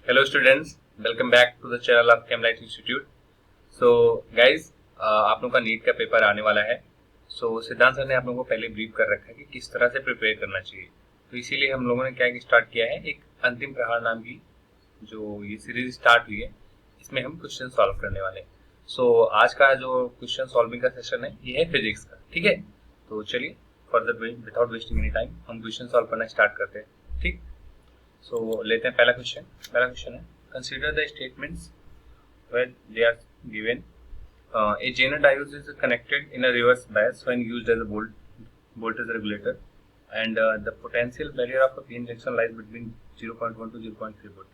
Hello students, welcome back to the channel of ChemLight Institute. So guys, आप लोगों का NEET का paper आने वाला है. सिद्धांत सर ने आप लोगों को पहले ब्रीफ कर रखा है कि किस तरह से प्रिपेयर करना चाहिए. तो इसीलिए हम लोगों ने क्या स्टार्ट किया है, एक अंतिम प्रहार नाम की जो ये सीरीज स्टार्ट हुई है, इसमें हम क्वेश्चन सॉल्व करने वाले हैं. आज का जो क्वेश्चन सॉल्विंग का सेशन है ये है फिजिक्स का. ठीक है, तो चलिए further without wasting any time हम क्वेश्चन सॉल्व करना स्टार्ट करते हैं. ठीक, लेते हैं पहला क्वेश्चन है, consider the statements where they are given. A Zener diode is connected in a reverse bias when used as a voltage regulator, and the potential barrier of a PN junction lies between 0.1 to 0.3 volt.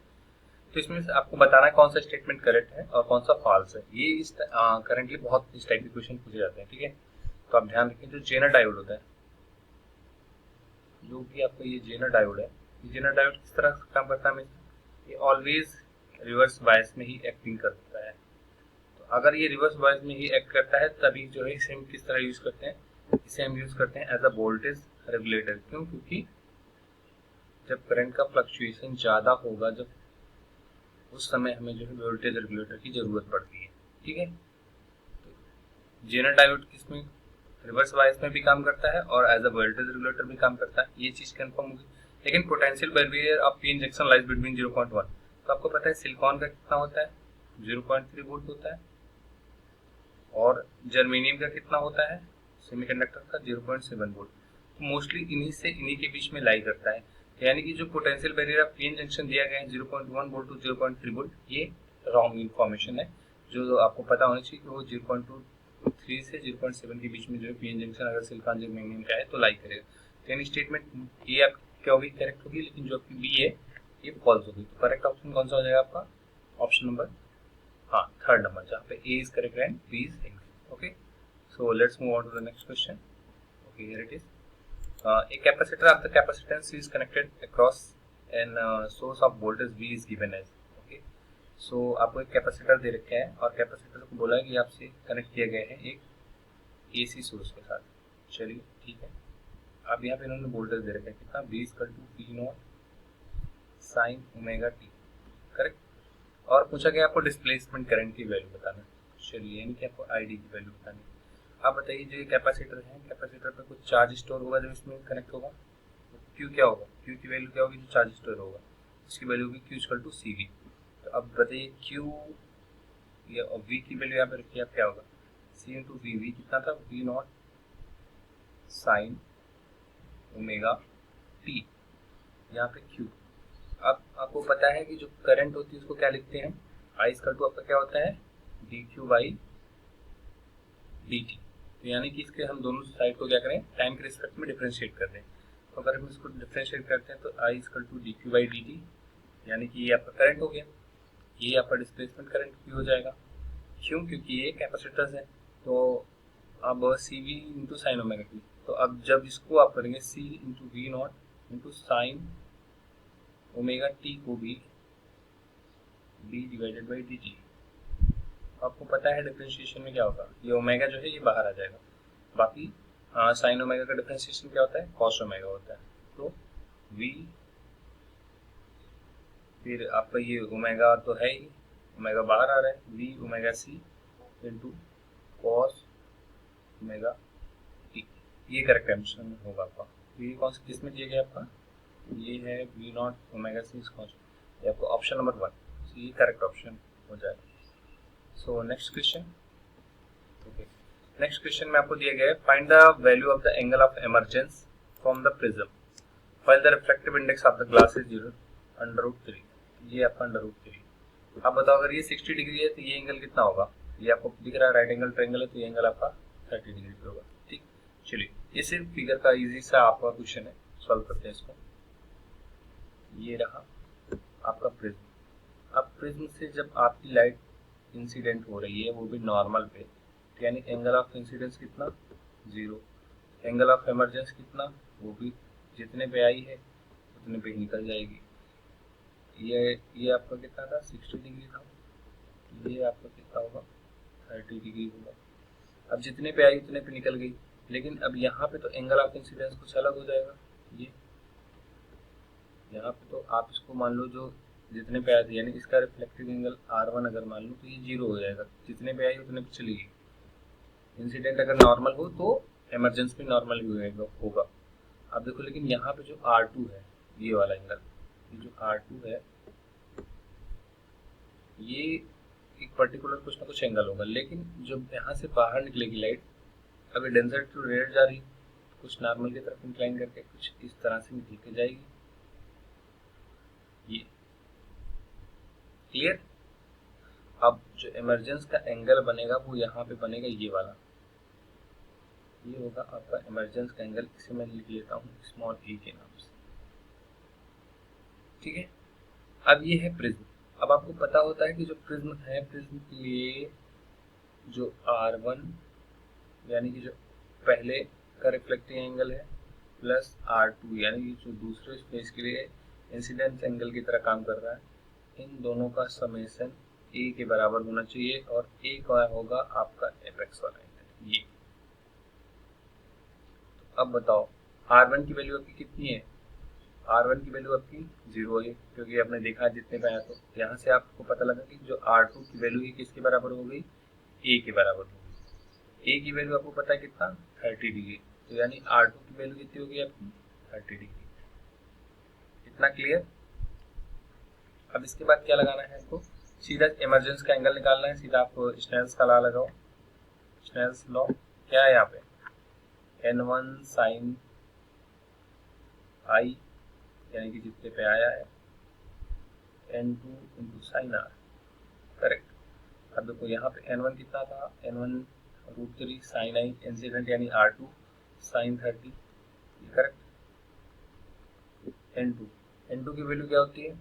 तो इसमें से आपको बताना है कौन सा statement correct है और कौन सा फॉल्स है. ये इस करंटली बहुत इस टाइप के क्वेश्चन पूछे जाते हैं. ठीक है, तो आप ध्यान रखें, जो जेनर डायोड होता है, जो भी आपका ये जेनर डायोड है, जेनर डायोड किस तरह काम करता है, ये ऑलवेज रिवर्स बायस में ही एक्टिंग करता है. तो अगर ये रिवर्स बायस में ही एक्ट करता है तभी जो है इसे हम किस तरह यूज करते हैं, इसे हम यूज करते हैं एज अ वोल्टेज रेगुलेटर. क्यों? क्योंकि जब करंट का फ्लक्चुएशन ज्यादा होगा, जब उस समय हमें जो है वोल्टेज रेगुलेटर की जरूरत पड़ती है. ठीक है, तो जेनर डायोड किसमें रिवर्स बायस में भी काम करता है और एज अ वोल्टेज रेगुलेटर भी काम करता है, ये चीज कंफर्म होगी. लेकिन potential barrier of P injection lies between 0.1. तो आपको पता है सिलिकॉन का कितना होता है, 0.3 वोल्ट होता है, और जर्मेनियम का कितना होता है, सेमीकंडक्टर का 0.7 वोल्ट. तो मोस्टली इन्हीं के बीच में लाई करता है. यानी कि जो potential barrier of PN junction दिया गया है 0.1 वोल्ट टू 0.3 वोल्ट, ये रॉन्ग इन्फॉर्मेशन है. जो आपको पता होना चाहिए कि वो 0.3 से 0.7 के बीच में जो है पीएन जंक्शन अगर सिलिकॉन जर्मेनियम का है तो लाई करेगा. तो यानी स्टेटमेंट ये आप क्या होगी, करेक्ट होगी, लेकिन जो आपकी बी है ये फॉल्स होगी. तो करेक्ट ऑप्शन कौन सा हो जाएगा आपका, ऑप्शन नंबर थर्ड नंबर, जहाँ पे A is correct and B is incorrect. Okay, so let's move on to the next question. Okay, here it is. A capacitor of the capacitance is connected across an source of voltage V is given as. Okay, so आपको एक capacitor दे रखा है और capacitor को बोला है कि आपसे कनेक्ट किया गया है एक एसी सोर्स के साथ. चलिए ठीक है, अब यहाँ पे इन्होंने वोल्टेज दे रखा है कितना, V equal to P not sine omega t. Correct, और पूछा गया आपको डिस्प्लेसमेंट करंट की वैल्यू बताना. चलिए, यानी कि आपको आईडी की वैल्यू बतानी. आप बताइए, जो ये कैपेसिटर है, कैपेसिटर पे कुछ चार्ज स्टोर होगा जब इसमें कनेक्ट होगा, तो क्यू क्या होगा, क्यू की वैल्यू क्या होगी, जो चार्ज स्टोर होगा उसकी वैल्यू होगी q equal to c v. तो अब बताइए क्यू या वी की वैल्यू यहाँ पे रखिए, आप क्या होगा, सी इंटू वी. वी कितना था, v not sine omega t, यहाँ पे क्यू. अब आपको पता है कि जो करंट होती है उसको क्या लिखते हैं, आई इक्वल टू आपका क्या होता है, D Q by D T. तो यानी कि इसके हम दोनों साइड को क्या करें, टाइम के रिस्पेक्ट में डिफरेंशिएट कर दें. तो अगर हम इसको डिफरेंशिएट करते हैं तो I equal to D Q by D T, यानी कि ये आपका करंट हो गया, ये आपका डिस्प्लेसमेंट करंट भी हो जाएगा. क्यों? क्योंकि ये कैपेसिटर्स है. तो अब C V into sine omega T. तो अब जब इसको आप करेंगे C into V naught into sine omega T को भी D divided by D T. आपको पता है डिफरेंशिएशन में क्या होगा, ये ओमेगा जो है ये बाहर आ जाएगा. बाकी साइन ओमेगा का डिफरेंशिएशन क्या होता है, कॉस ओमेगा होता है. तो v, फिर आपका ये ओमेगा तो है ही, ओमेगा बाहर आ रहा है, v omega c into cos omega t. ये करेक्ट आंसर होगा आपका. ये कौन सा किस में दिया गया आपका, ये है v not omega c cos, ये आपको ऑप्शन नंबर 1. तो ये करेक्ट ऑप्शन हो जाएगा. सो next question. Okay, next question में आपको दिया गया है, find the value of the angle of emergence from the prism while the reflective index of the glass is 0 √3. ये आपका √3. आप बताओ, अगर ये 60 डिग्री है तो ये एंगल कितना होगा, ये आपको दिख रहा है राइट एंगल ट्रायंगल है, तो ये एंगल आपका 30 डिग्री पे होगा. ठीक, चलिए ये सिर्फ फिगर का इजी सा आपका क्वेश्चन है, सॉल्व करते हैं इसको. ये रहा आपका प्रिज्म. अब प्रिज्म से जब आपकी लाइट इंसिडेंट हो रही है, वो भी नॉर्मल पे, तो यानी एंगल ऑफ इंसिडेंस कितना, 0. एंगल ऑफ इमर्जेंस कितना, वो भी जितने पे आई है उतने पे निकल जाएगी. ये आपका कितना था, 60 डिग्री था, ये आपका कितना होगा, 30 डिग्री होगा. अब जितने पे आई उतने पे निकल गई, लेकिन अब यहाँ पे तो एंगल ऑफ इंसिडेंस कुछ अलग हो जाएगा. ये यहाँ पे तो आप इसको मान लो जो जितने पे आया था, यानी इसका रिफ्लेक्टिव एंगल R1 अगर मान लो तो ये 0 हो जाएगा, जितने पे आई उतने पे चलेगी। इंसिडेंट अगर नॉर्मल हो तो इमरजेंस भी नॉर्मल ही होगा। अब देखो लेकिन यहाँ पे जो R2 है, ये वाला एंगल, ये जो R2 है ये एक पर्टिकुलर कुछ ना कुछ एंगल होगा, लेकिन जब यहाँ से बाहर निकलेगी लाइट, अगर डेंसर टू रेड जा रही तो कुछ नॉर्मल की तरफ इंक्लाइन करके कुछ इस तरह से निकल के जाएगी। ये क्लियर। अब जो इमरजेंस का एंगल बनेगा वो यहाँ पे बनेगा ये वाला, ये होगा आपका इमरजेंस का एंगल। इसे मैं लिख लेता हूँ स्मॉल e के नाम से, ठीक है। अब ये है प्रिज्म। अब आपको पता होता है कि जो प्रिज्म है, प्रिज्म के लिए जो R1 यानी कि जो पहले का रिफ्लेक्टिंग एंगल है प्लस R2 यानी कि जो दूसरे फेस के लिए इंसिडेंस एंगल की तरह काम कर रहा है, इन दोनों का समेशन A के बराबर होना चाहिए, और A का होगा आपका एपेक्स वाला एंगल ये। तो अब बताओ R1 की वैल्यू आपकी कितनी है? R1 की वैल्यू आपकी 0 है, क्योंकि आपने देखा जितने पे आया, तो यहाँ से आपको पता लगा कि जो R2 की वैल्यू है किसके बराबर हो गई? A के बराबर हो गई। A की वैल्यू आपको पता है कितना? 30 डिग्री। तो यानी R2 की वैल्यू कितनी होगी आपकी? 30 डिग्री। इतना क्लियर। अब इसके बाद क्या लगाना है आपको? सीधा इमरजेंस का एंगल निकालना है। सीधा आप स्नेल्स का लॉ लगाओ। स्नेल्स लॉ क्या है यहाँ पे? N1 साइन I यानी कि जितने पे आया है N2 into sine R, correct. अब देखो यहाँ पे N1 कितना था? N1 √3 साइन I इंसिडेंट यानी R2 साइन 30, करेक्ट। N2 की वैल्यू क्या होती है?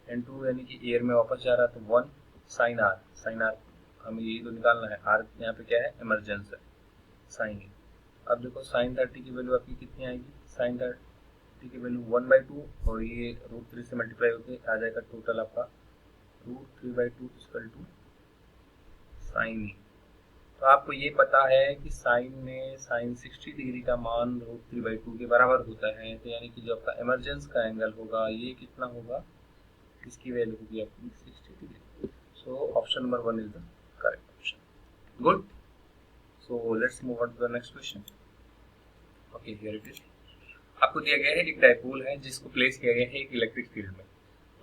N2 यानी कि एयर में वापस जा रहा है तो 1 साइन R, साइन R हमें यही तो निकालना है। R यहाँ पे क्या है? इमरजेंस है, साइन E। अब देखो साइन 30 की वैल्यू आपकी कितनी आएगी? साइन 30 की वैल्यू 1/2, और ये √3 से मल्टीप्लाई होकर आ जाएगा टोटल आपका √3/2 इक्वल टू साइन E। तो आपको ये पता है कि साइन में साइन 60 डिग्री का मान √3/2 के बराबर होता है, तो यानी कि जो आपका इमरजेंस का एंगल होगा ये कितना होगा? इसकी वैल्यू होगी आपकी 60 degree. So option number 1 is the correct option. Good. So let's move on to the next question. Okay, here it is. आपको दिया गया है एक डायपोल है जिसको प्लेस किया गया है एक इलेक्ट्रिक फील्ड में।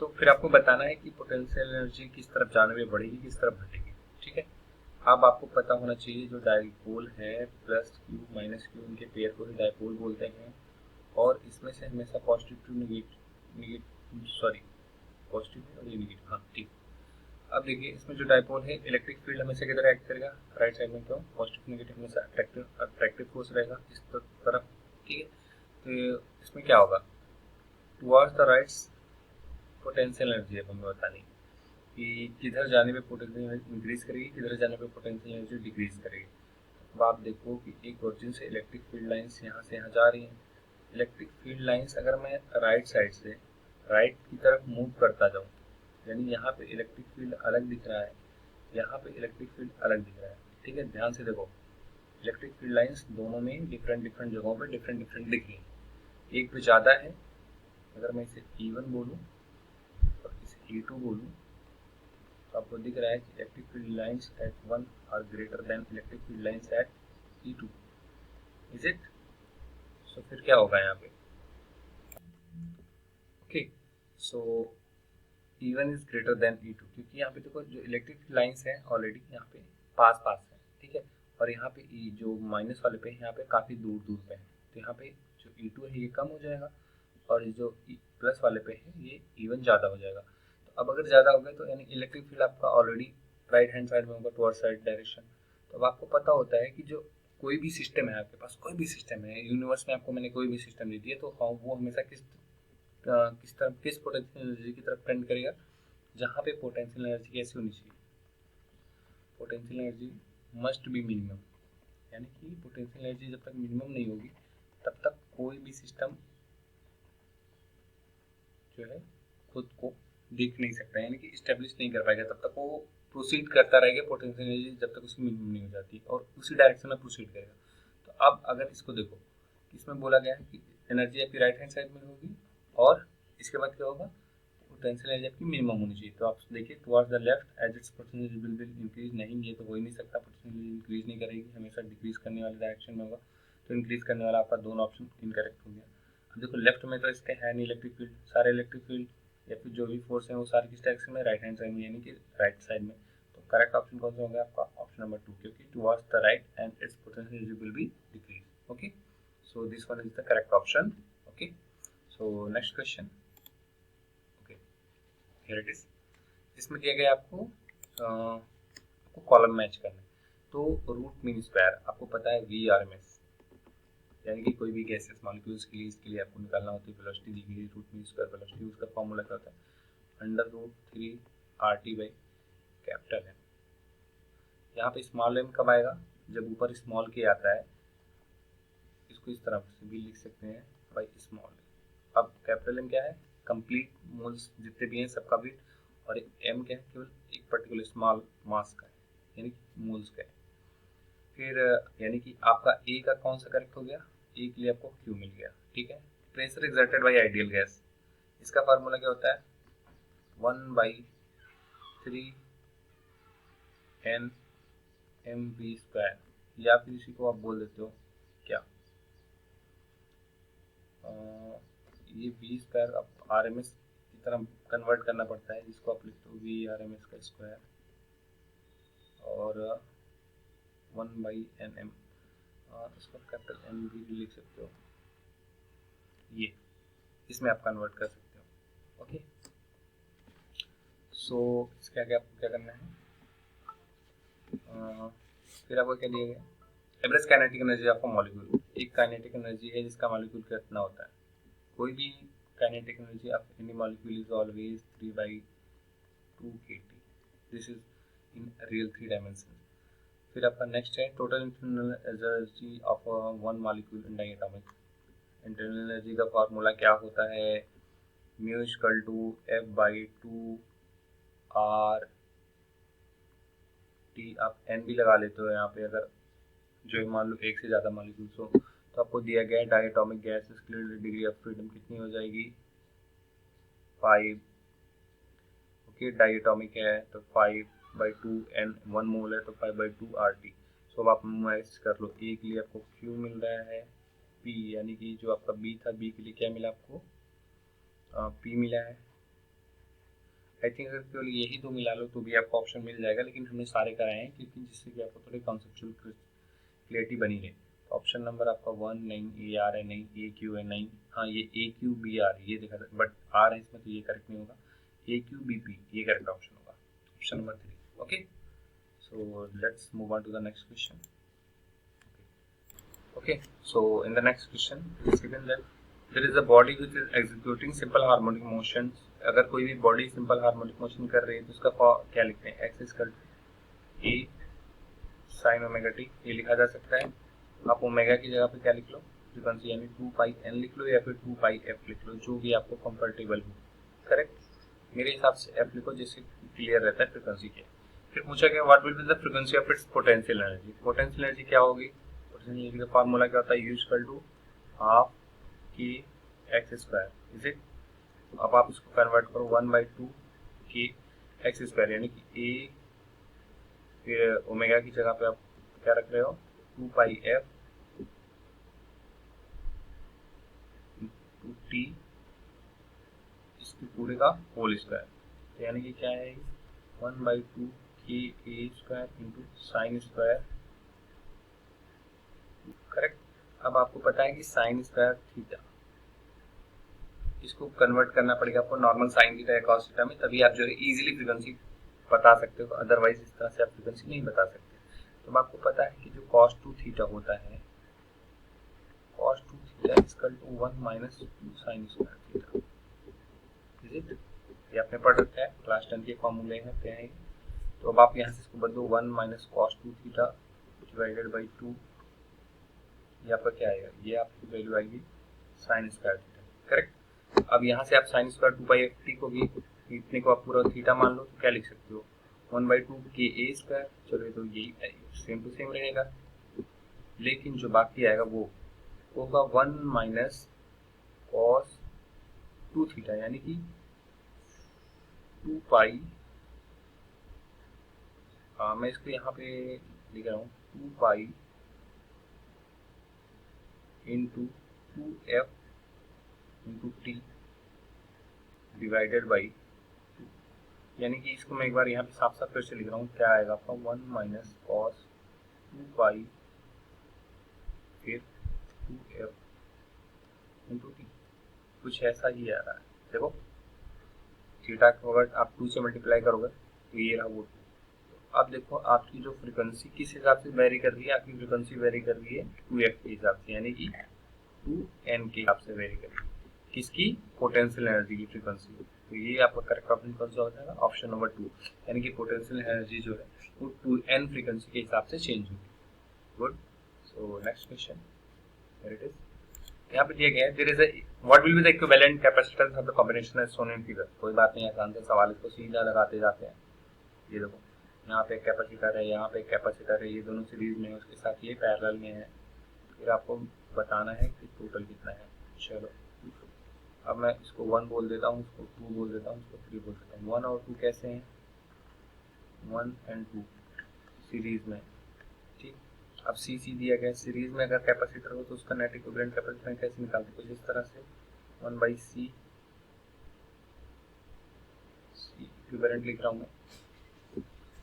तो फिर आपको बताना है कि पोटेंशियल एनर्जी किस तरफ जाने में बढ़ेगी, किस तरफ घटेगी, ठीक है। अब आपको पता होना चाहिए जो डायपोल है प्लस क्यू माइनस क्यू, इनके पेयर को ही डायपोल बोलते हैं, और इसमें से हमेशा positive to negative, sorry positive और ये निगेटिव, हाँ ठीक। अब देखिए इसमें जो डायपोल है इलेक्ट्रिक फील्ड हमेशा किधर एक्ट करेगा? राइट साइड में। क्यों? पॉजिटिव नेगेटिव हमेशा अट्रैक्टिव फोर्स रहेगा इस तरफ, ठीक है। तो इसमें क्या होगा? Towards the rights potential energy अब हमें बतानी कि किधर जाने पे पोटेंशियल एनर्जी इंक्रीज करेगी, किधर जाने पे पोटेंशियल एनर्जी डिक्रीज करेगी। अब आप देखो कि एक ओरिजिन से इलेक्ट्रिक फील्ड लाइंस यहाँ से यहाँ जा रही हैं। इलेक्ट्रिक फील्ड लाइंस अगर मैं राइट साइड से राइट की तरफ मूव करता जाऊँ, यानी यहाँ पे इलेक्ट्रिक फील्ड अलग दिख रहा है, यहाँ पे इलेक्ट्रिक फील्ड अलग दिख रहा है, ठीक है। ध्यान से देखो, इलेक्ट्रिक फील्ड लाइंस दोनों में डिफरेंट जगहों पे डिफरेंट दिख रही हैं। एक पे ज़्यादा है, अगर मैं इसे E1 बोलूँ और इसे E2 बोलूँ, तो आपको दिख रहा है कि electric field lines at 1 are greater than electric field lines at E2, is it? So फिर क्या होगा यहाँ पे? Okay, so E1 is greater than E2, क्योंकि यहाँ पे देखो जो इलेक्ट्रिक लाइंस है ऑलरेडी यहाँ पे पास है, ठीक है, और यहाँ पे जो माइनस वाले पे यहाँ पे काफ़ी दूर पे है, तो यहाँ पे जो E2 है ये कम हो जाएगा, और जो प्लस वाले पे है ये E1 ज़्यादा हो जाएगा। तो अब अगर ज़्यादा हो गया तो यानी इलेक्ट्रिक फील्ड आपका ऑलरेडी राइट हैंड साइड में होगा, टुवर्ड्स राइट डायरेक्शन। तो अब आपको पता होता है कि जो कोई भी सिस्टम है आपके पास, कोई भी सिस्टम है यूनिवर्स में, आपको मैंने कोई भी सिस्टम दे दिया, तो हाँ वो हमेशा किस पोटेंशियल एनर्जी की तरफ टेंड करेगा? जहाँ पे पोटेंशियल एनर्जी कैसी होनी चाहिए? Potential energy must be minimum, यानी कि पोटेंशियल एनर्जी जब तक मिनिमम नहीं होगी तब तक कोई भी सिस्टम जो है खुद को देख नहीं सकता, यानी कि इस्टेब्लिश नहीं कर पाएगा। तब तक वो प्रोसीड करता रहेगा, पोटेंशियल एनर्जी जब तक उसकी मिनिमम नहीं हो जाती, और उसी डायरेक्शन में प्रोसीड करेगा। तो अब अगर इसको देखो, इसमें बोला गया है कि एनर्जी आपकी राइट हैंड साइड में होगी, और इसके बाद क्या होगा? पोटेंशियल एनर्जी आपकी मिनिमम होनी चाहिए। तो आप देखिए towards the left edge its potential will increase, नहीं ये तो हो ही नहीं सकता, पोटेंशियल इंक्रीज नहीं करेगी, हमेशा डिक्रीज करने वाले डायरेक्शन में होगा। तो इंक्रीज करने वाला आपका दोनों ऑप्शन इनकरेक्ट हो गया। अब देखो लेफ्ट में तो इसके है नहीं इलेक्ट्रिक फील्ड, सारे इलेक्ट्रिक फील्ड या फिर जो भी फोर्स है वो सारी किस डायरेक्शन में, राइट हैंड साइड में, यानी कि राइट साइड में। तो करेक्ट ऑप्शन कौन सा होगा आपका, ऑप्शन नंबर 2, क्योंकि towards the right and it's potential energy will be decrease. Okay, so this one is the correct option. Okay, so next question. Okay, here it is. इसमें दिया गया आपको कॉलम मैच करना है। तो रूट मीन स्क्वायर आपको पता है VRMS, यानी कि कोई भी गैसेस मॉलिक्यूल्स के लिए इसके लिए आपको निकालना होती है वेलोसिटी दी गई है, रूट मीन स्क्वायर वेलोसिटी, उसका फॉर्मूला क्या होता है, √3 RT बाई कैपिटल M। यहाँ पे स्मॉल m कब आएगा, जब ऊपर स्मॉल k आता है, इसको इस तरह से भी लिख सकते हैं बाई स्मॉल। अब कैपिटल M क्या है, कंप्लीट मोल्स जितने भी हैं सबका वेट, और m क्या है, केवल एक पर्टिकुलर स्मॉल मास का है, यानी मोल्स का है। फिर यानी कि आपका A का कौन सा करेक्ट हो गया, A के लिए आपको Q मिल गया, ठीक है। Pressure exerted by ideal gas, इसका फार्मूला क्या होता है, 1/3 NmV², या फिर इसी को आप बोल देते हो क्या, ये V² आप RMS की तरह कन्वर्ट करना पड़ता है, जिसको आप लिखते हो VRMS का स्क्वायर, और 1/Nm, इसको कैपिटल M भी लिख सकते हो, ये इसमें आप कन्वर्ट कर सकते हो। ओके, सो इसके आगे आपको क्या करना है, फिर आपको क्या दिया गया, average kinetic energy of a molecule. एक काइनेटिक एनर्जी है जिसका मॉलिक्यूल कितना होता है, कोई भी kinetic energy of any molecule is always 3/2 kT, this is in real 3 dimension. फिर आपका नेक्स्ट है total internal energy of one molecule in diatomic. Internal energy का फार्मूला क्या होता है, mu equal to F/2 R T। आप N भी लगा लेते हो यहाँ पे, अगर जो मान लो एक से ज़्यादा मॉलिक्यूल्स हो। तो आपको दिया गया है डायटोमिक गैस इसके लिए डिग्री ऑफ फ्रीडम कितनी हो जाएगी, 5। ओके, डायटोमिक है तो 5/2 N 1 मोल है तो 5/2 RT। सो अब आप मैच कर लो, A के लिए आपको Q मिल रहा है, P यानी कि जो आपका B था, B के लिए क्या मिला आपको, P मिला है। आई थिंक अगर केवल यही दो मिला लो तो भी आपको ऑप्शन मिल जाएगा, लेकिन हमने सारे कराए हैं क्योंकि जिससे कि आपको थोड़ी कॉन्सेप्चुअल क्लियरिटी बनी रहे। तो ऑप्शन नंबर आपका 1 नहीं, AR है नहीं, AQ है नहीं, हाँ ये AQBR ये देखा था, बट R है इसमें तो ये करेक्ट नहीं होगा, AQBP ये करेक्ट ऑप्शन होगा, option number 3। Okay, so let's move on to the next question. Okay, so in the next question it's given that there is a body which is executing simple harmonic motions. अगर कोई भी body simple harmonic motion कर रही है तो उसका क्या लिखते हैं, x equal to a sine omega t, ये लिखा जा सकता है। आप ओमेगा की जगह पे क्या लिख लो, फ्रीक्वेंसी यानी 2πn लिख लो या फिर 2πf लिख लो, जो भी आपको कंफर्टेबल हो। करेक्ट, मेरे हिसाब से f लिखो जिससे क्लियर रहता है फ्रीक्वेंसी क्या। फिर पूछा गया what will be the frequency of its potential energy. Potential energy क्या होगी, पोटेंशियल एनर्जी का फार्मूला क्या होता है, U इक्वल टू हाफ के एक्स स्क्वायर, इज इट। अब आप इसको कन्वर्ट करो 1/2 के एक्स स्क्वायर, यानी कि a, फिर ओमेगा की जगह पे आप क्या रख रहे हो, 2πf t, इसके पूरे का होल स्क्वायर, तो यानी कि क्या है 1/2 के a square into sine square. Correct, अब आपको पता है कि साइन स्क्वायर थीटा, इसको कन्वर्ट करना पड़ेगा आपको नॉर्मल साइन थीटा या कॉस थीटा में, तभी आप जो है इजीली फ्रीक्वेंसी बता सकते हो, अदरवाइज इस तरह से आप फ्रीक्वेंसी नहीं बता सकते। तो आपको पता है कि जो cos 2 थीटा होता है, cos 2 theta equal to 1 minus 2 sine square theta, is it. ये आपने पढ़ रखा है, क्लास 10 के फॉर्मूले हैं पे हैं। तो अब आप यहाँ से इसको बदलो 1 minus cos 2 theta divided by 2, ये आपका क्या आएगा, ये आपकी वैल्यू आएगी साइन स्क्वायर थीटा। करेक्ट, अब यहाँ से आप साइन स्क्वायर 2πft को भी इतने को आप पूरा थीटा मान लो तो क्या लिख सकते हो, 1/2 के a स्क्वायर। चलो तो यही सेम टू सेम रहेगा, लेकिन जो बाकी आएगा वो होगा 1 माइनस cos 2 थीटा, यानी कि 2 पाई, मैं इसको यहाँ पे लिख रहा हूँ 2 pi into 2f into T divided by, यानी कि इसको मैं एक बार यहाँ पे साफ साफ फिर से लिख रहा हूँ, क्या आएगा आपका 1 माइनस कॉस 2 पाई फिर 2f इंटू टी, कुछ ऐसा ही आ रहा है। देखो थीटा को अगर आप 2 से मल्टीप्लाई करोगे तो ये रहा वो 2। अब देखो आपकी जो फ्रीक्वेंसी किस हिसाब से वेरी कर रही है, आपकी फ्रीक्वेंसी वेरी कर रही है 2f के हिसाब से, यानी कि 2n के हिसाब से वेरी कर रही है। किसकी? पोटेंशियल एनर्जी की फ्रीक्वेंसी। तो ये आपका करेक्ट ऑप्शन कौन सा हो जाएगा? ऑप्शन नंबर 2, यानी कि पोटेंशियल एनर्जी जो है वो 2n फ्रीक्वेंसी के हिसाब से चेंज होगी। Good. So next question, here it is. यहाँ पे दिया गया है there is a what will be the equivalent capacitance of the combination as shown in figure. कोई बात नहीं, आसान से सवाल इसको सीधा लगाते जाते हैं। ये देखो यहाँ पे कैपेसिटर है, यहाँ पे कैपेसिटर है, ये दोनों सीरीज में है, उसके साथ ये पैरेलल में है। फिर आपको बताना है कि टोटल कितना है। चलो अब मैं इसको 1 बोल देता हूँ, इसको 2 बोल देता हूँ, इसको 3 बोल देता हूँ। 1 और 2 कैसे हैं? 1 एंड 2 सीरीज में, ठीक। अब सी दिया गया है, सीरीज में अगर कैपेसिटर हो तो उसका नेट इक्विवेलेंट कैपेसिटेंस कैसे निकालते? कुछ इस तरह से 1 बाई सी इक्विवेलेंट लिख रहा हूँ मैं।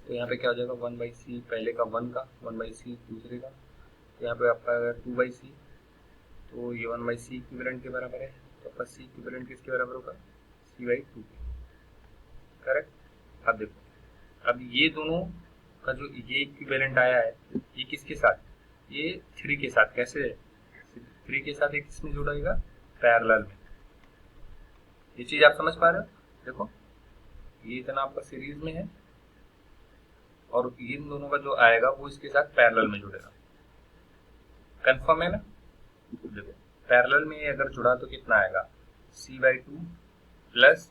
तो यहाँ पे क्या हो जाएगा? 1 बाई सी पहले का 1 का, 1 बाई सी दूसरे का। तो यहाँ पे आपका अगर 2 बाई सी, तो ये 1 बाई सी इक्विवेलेंट के बराबर है। तो आपका सी इक्विवेलेंट किसके बराबर होगा? सी बाई 2 के। करेक्ट। अब देखो अब ये दोनों का जो ये इक्विवेलेंट आया है, ये किसके साथ? ये 3 के साथ। कैसे? 3 के साथ एक किसमें जुड़ेगा? पैरेलल में। ये चीज आप समझ पा रहे हो? देखो ये इतना आपका सीरीज में है और इन दोनों का जो आएगा वो इसके साथ पैरेलल में जुड़ेगा। कंफर्म है ना? देखो पैरेलल में अगर जुड़ा तो कितना आएगा? c/2 प्लस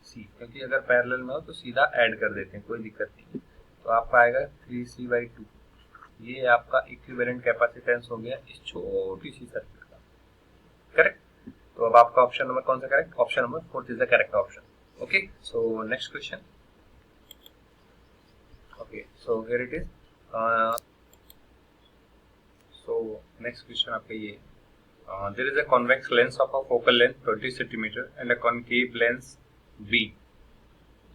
c, क्योंकि अगर पैरेलल में हो तो सीधा ऐड कर देते हैं, कोई दिक्कत नहीं। तो आपका आएगा 3c/2। ये आपका इक्विवेलेंट कैपेसिटेंस हो गया इस छोटी सी सर्किट का। करेक्ट। तो अब आपका ऑप्शन नंबर कौन सा correct? Option number 4 is the correct option. Okay, so next question. Okay, so here it is. So next question आपका ये, there is a convex lens of a focal length 20 cm and a concave lens B,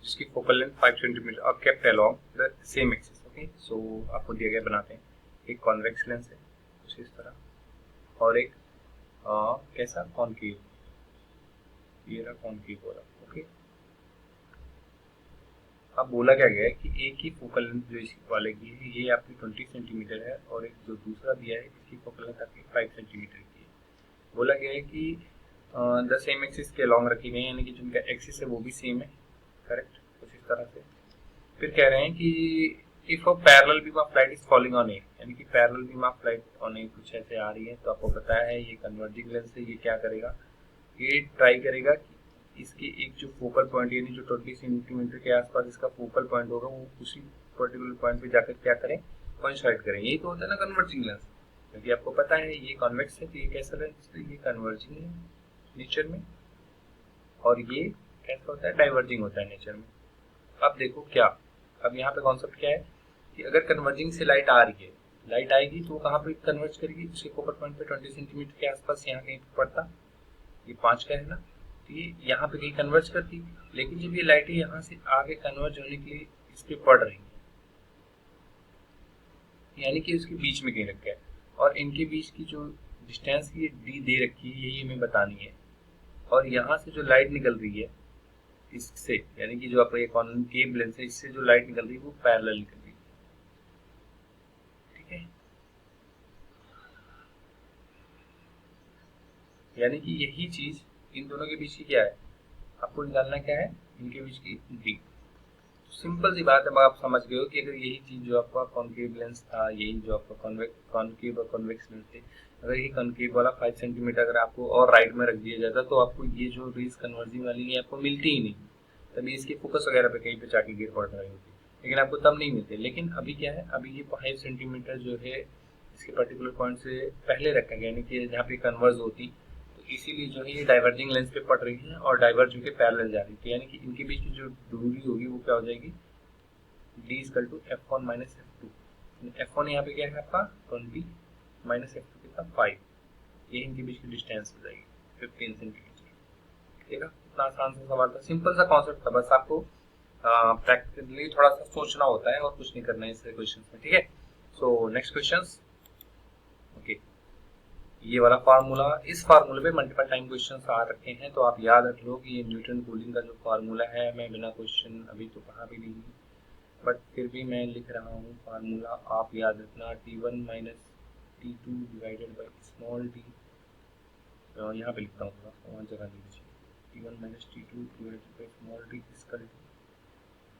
जिसकी focal length 5 cm are kept along the same axis. Okay, so आपको दिया गया, बनाते हैं। एक convex lens है कुछ इस तरह, और एक कैसा concave, ये रहा concave वाला। ओके, अब बोला क्या गया है कि एक ही फोकल लेंथ जो इस वाले की है ये आपकी 20 सेंटीमीटर है, और एक जो दूसरा दिया है इसकी फोकल लेंथ आपकी 5 सेंटीमीटर की है। बोला गया है कि द सेम एक्सिस के अलॉन्ग रखी गई, यानी कि जिनका एक्सिस है वो भी सेम है। करेक्ट, कुछ इस तरह से। फिर कह रहे हैं कि if a parallel beam of light is falling on A, यानी कि parallel beam of light on A कुछ ऐसे आ रही है, तो आपको पता है ये कन्वर्जिंग लेंस है। ये क्या करेगा? ये ट्राई करेगा कि इसकी एक जो फोकल पॉइंट, यानी जो 20 सेंटीमीटर के आसपास इसका फोकल पॉइंट होगा, वो उसी पर्टिकुलर पॉइंट पे जाकर क्या करें? कोइंसाइड करें। यही तो होता है ना कन्वर्जिंग लेंस। क्योंकि आपको पता है ये कॉन्वेक्स है तो ये कैसा लेंस है? ये कन्वर्जिंग है नेचर में, और ये कैसा होता है? डाइवर्जिंग होता है नेचर में। अब देखो क्या, अब यहाँ पे कॉन्सेप्ट क्या है कि अगर कन्वर्जिंग से लाइट आ रही है, लाइट आएगी तो कहाँ पे कन्वर्ज करेगी? उसके फोकल पॉइंट पे 20 सेंटीमीटर के आसपास, यहाँ कहीं पड़ता, ये 5 का है ना, तो ये यहाँ पे कहीं कन्वर्ज करती। लेकिन जब ये लाइटें यहाँ से आगे कन्वर्ज होने के लिए इस पे पड़ रही है, यानी कि इसके बीच में कहीं रखा है, और इनके बीच की जो डिस्टेंस ये डी दे रखी है, यही हमें बतानी है। और यहाँ से जो लाइट निकल रही है इससे, यानी कि जो आपका ये कॉन्केव लेंस है, इससे जो लाइट निकल रही है वो पैरेलल निकल रही है। ठीक है, यानी कि यही चीज इन दोनों के बीच की क्या है? आपको निकालना क्या है? इनके बीच की डी। सिंपल सी बात है, आप समझ गए हो कि अगर यही चीज जो आपका कॉन्केव लेंस था, यही जो आपका कॉन्केव और कॉन्वेक्स लेंस थे, अगर ये कॉन्केव वाला 5 सेंटीमीटर अगर आपको और राइट में रख दिया जाता तो आपको ये जो रेज कन्वर्जिंग वाली है आपको मिलती ही नहीं। तभी इसकी फोकस वगैरह पे कहीं पे जाके गिर पड़ रही होती, लेकिन आपको तब नहीं मिलते। लेकिन अभी क्या है? अभी ये 5 सेंटीमीटर जो है इसके पर्टिकुलर पॉइंट से पहले रखा गया, यानी कि जहाँ पे कन्वर्ज होती, तो इसीलिए जो है ये डाइवर्जिंग लेंस पे पड़ रही है और डाइवर्ज होकर पैरेलल जा रही थी, यानी कि इनके बीच की जो दूरी होगी वो क्या हो जाएगी, d equal to f1 minus f2। f1 यहाँ पे क्या है आपका 20 माइनस f2 कितना 5, ये इनके बीच की डिस्टेंस हो जाएगी 15 सेंटीमीटर। ठीक है, इतना आसान सा सवाल था, सिंपल सा कॉन्सेप्ट था, बस आपको प्रैक्टिकली थोड़ा सा सोचना होता है और कुछ नहीं करना है इस क्वेश्चन में। ठीक है, सो नेक्स्ट क्वेश्चन। ओके, ये वाला फार्मूला, इस फार्मूले पे मल्टीपल टाइम क्वेश्चन आ रखे हैं, तो आप याद रख लो कि ये न्यूटन कूलिंग का जो फार्मूला है, मैं बिना क्वेश्चन अभी तो पढ़ा भी नहीं, बट फिर भी मैं लिख रहा हूँ फार्मूला, आप याद रखना T1 minus T2 divided by small T, यहाँ पे लिखता हूँ थोड़ा वहाँ जगह नहीं लीजिए, T1 minus T2 divided by small T इसका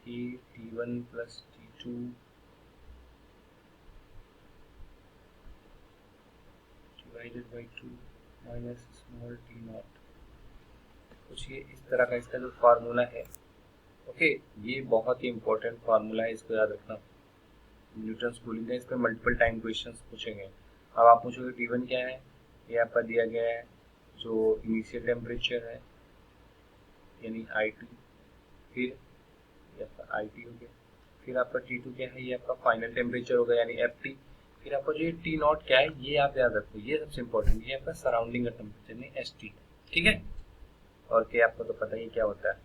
कि T1 plus T2 divided by 2 minus small T not, कुछ ये इस तरह का इसका जो फार्मूला है। ओके, ये बहुत ही इंपॉर्टेंट फार्मूला है, इसको याद रखना, न्यूटन कूलिंग का, इस पर मल्टीपल टाइम क्वेश्चंस पूछेंगे। अब आप पूछोगे T1 क्या है, ये आपका दिया गया है जो इनिशियल टेम्परेचर है यानी IT, फिर ये आपका IT हो गया, फिर आपका T2 क्या है, ये आपका फाइनल टेम्परेचर होगा यानी FT, फिर आपका जो T नॉट क्या है ये आप याद रखो, ये सबसे इंपॉर्टेंट, ये आपका सराउंडिंग का टेम्परेचर यानी ST। ठीक है, और क्या आपको तो पता ही क्या होता है।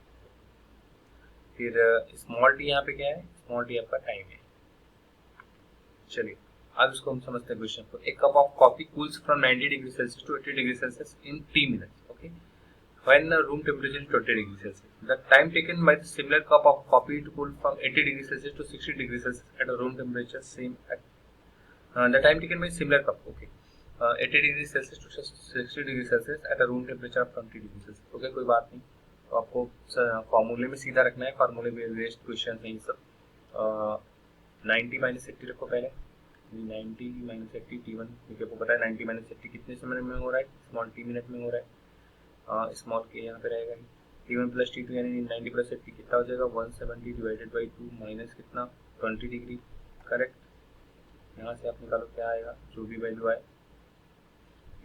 फिर स्मॉल टी यहाँ पे क्या है, स्मॉल टी आपका टाइम है। चलिए अब इसको हम समझते हैं क्वेश्चन को। एक cup of coffee cools from 90 degree Celsius to 80 degree Celsius in 3 minutes. Okay, when room temperature is 20 degree Celsius, the time taken by the similar cup of coffee to cool from 80 degree Celsius to 60 degree Celsius at a room temperature same at the time taken by similar cup, okay, 80 degree Celsius to 60 degree Celsius at a room temperature of 20 degree Celsius। Okay, कोई बात नहीं, तो आपको फॉर्मूले में सीधा रखना है, फॉर्मूले में वेस्ट क्वेश्चन है ये सब। 90 माइनस 80 रखो पहले, 90 माइनस 80 T1, क्योंकि आपको पता है 90 माइनस 80 कितने समय में हो रहा है, स्मॉल टी मिनट में हो रहा है, स्मॉल के यहाँ पे रहेगा T1 प्लस T2 यानी 90 प्लस 80 कितना हो जाएगा 170 डिवाइडेड बाई 2 माइनस कितना 20 डिग्री। करेक्ट, यहाँ से आप निकालो क्या आएगा, जो भी वैल्यू आए।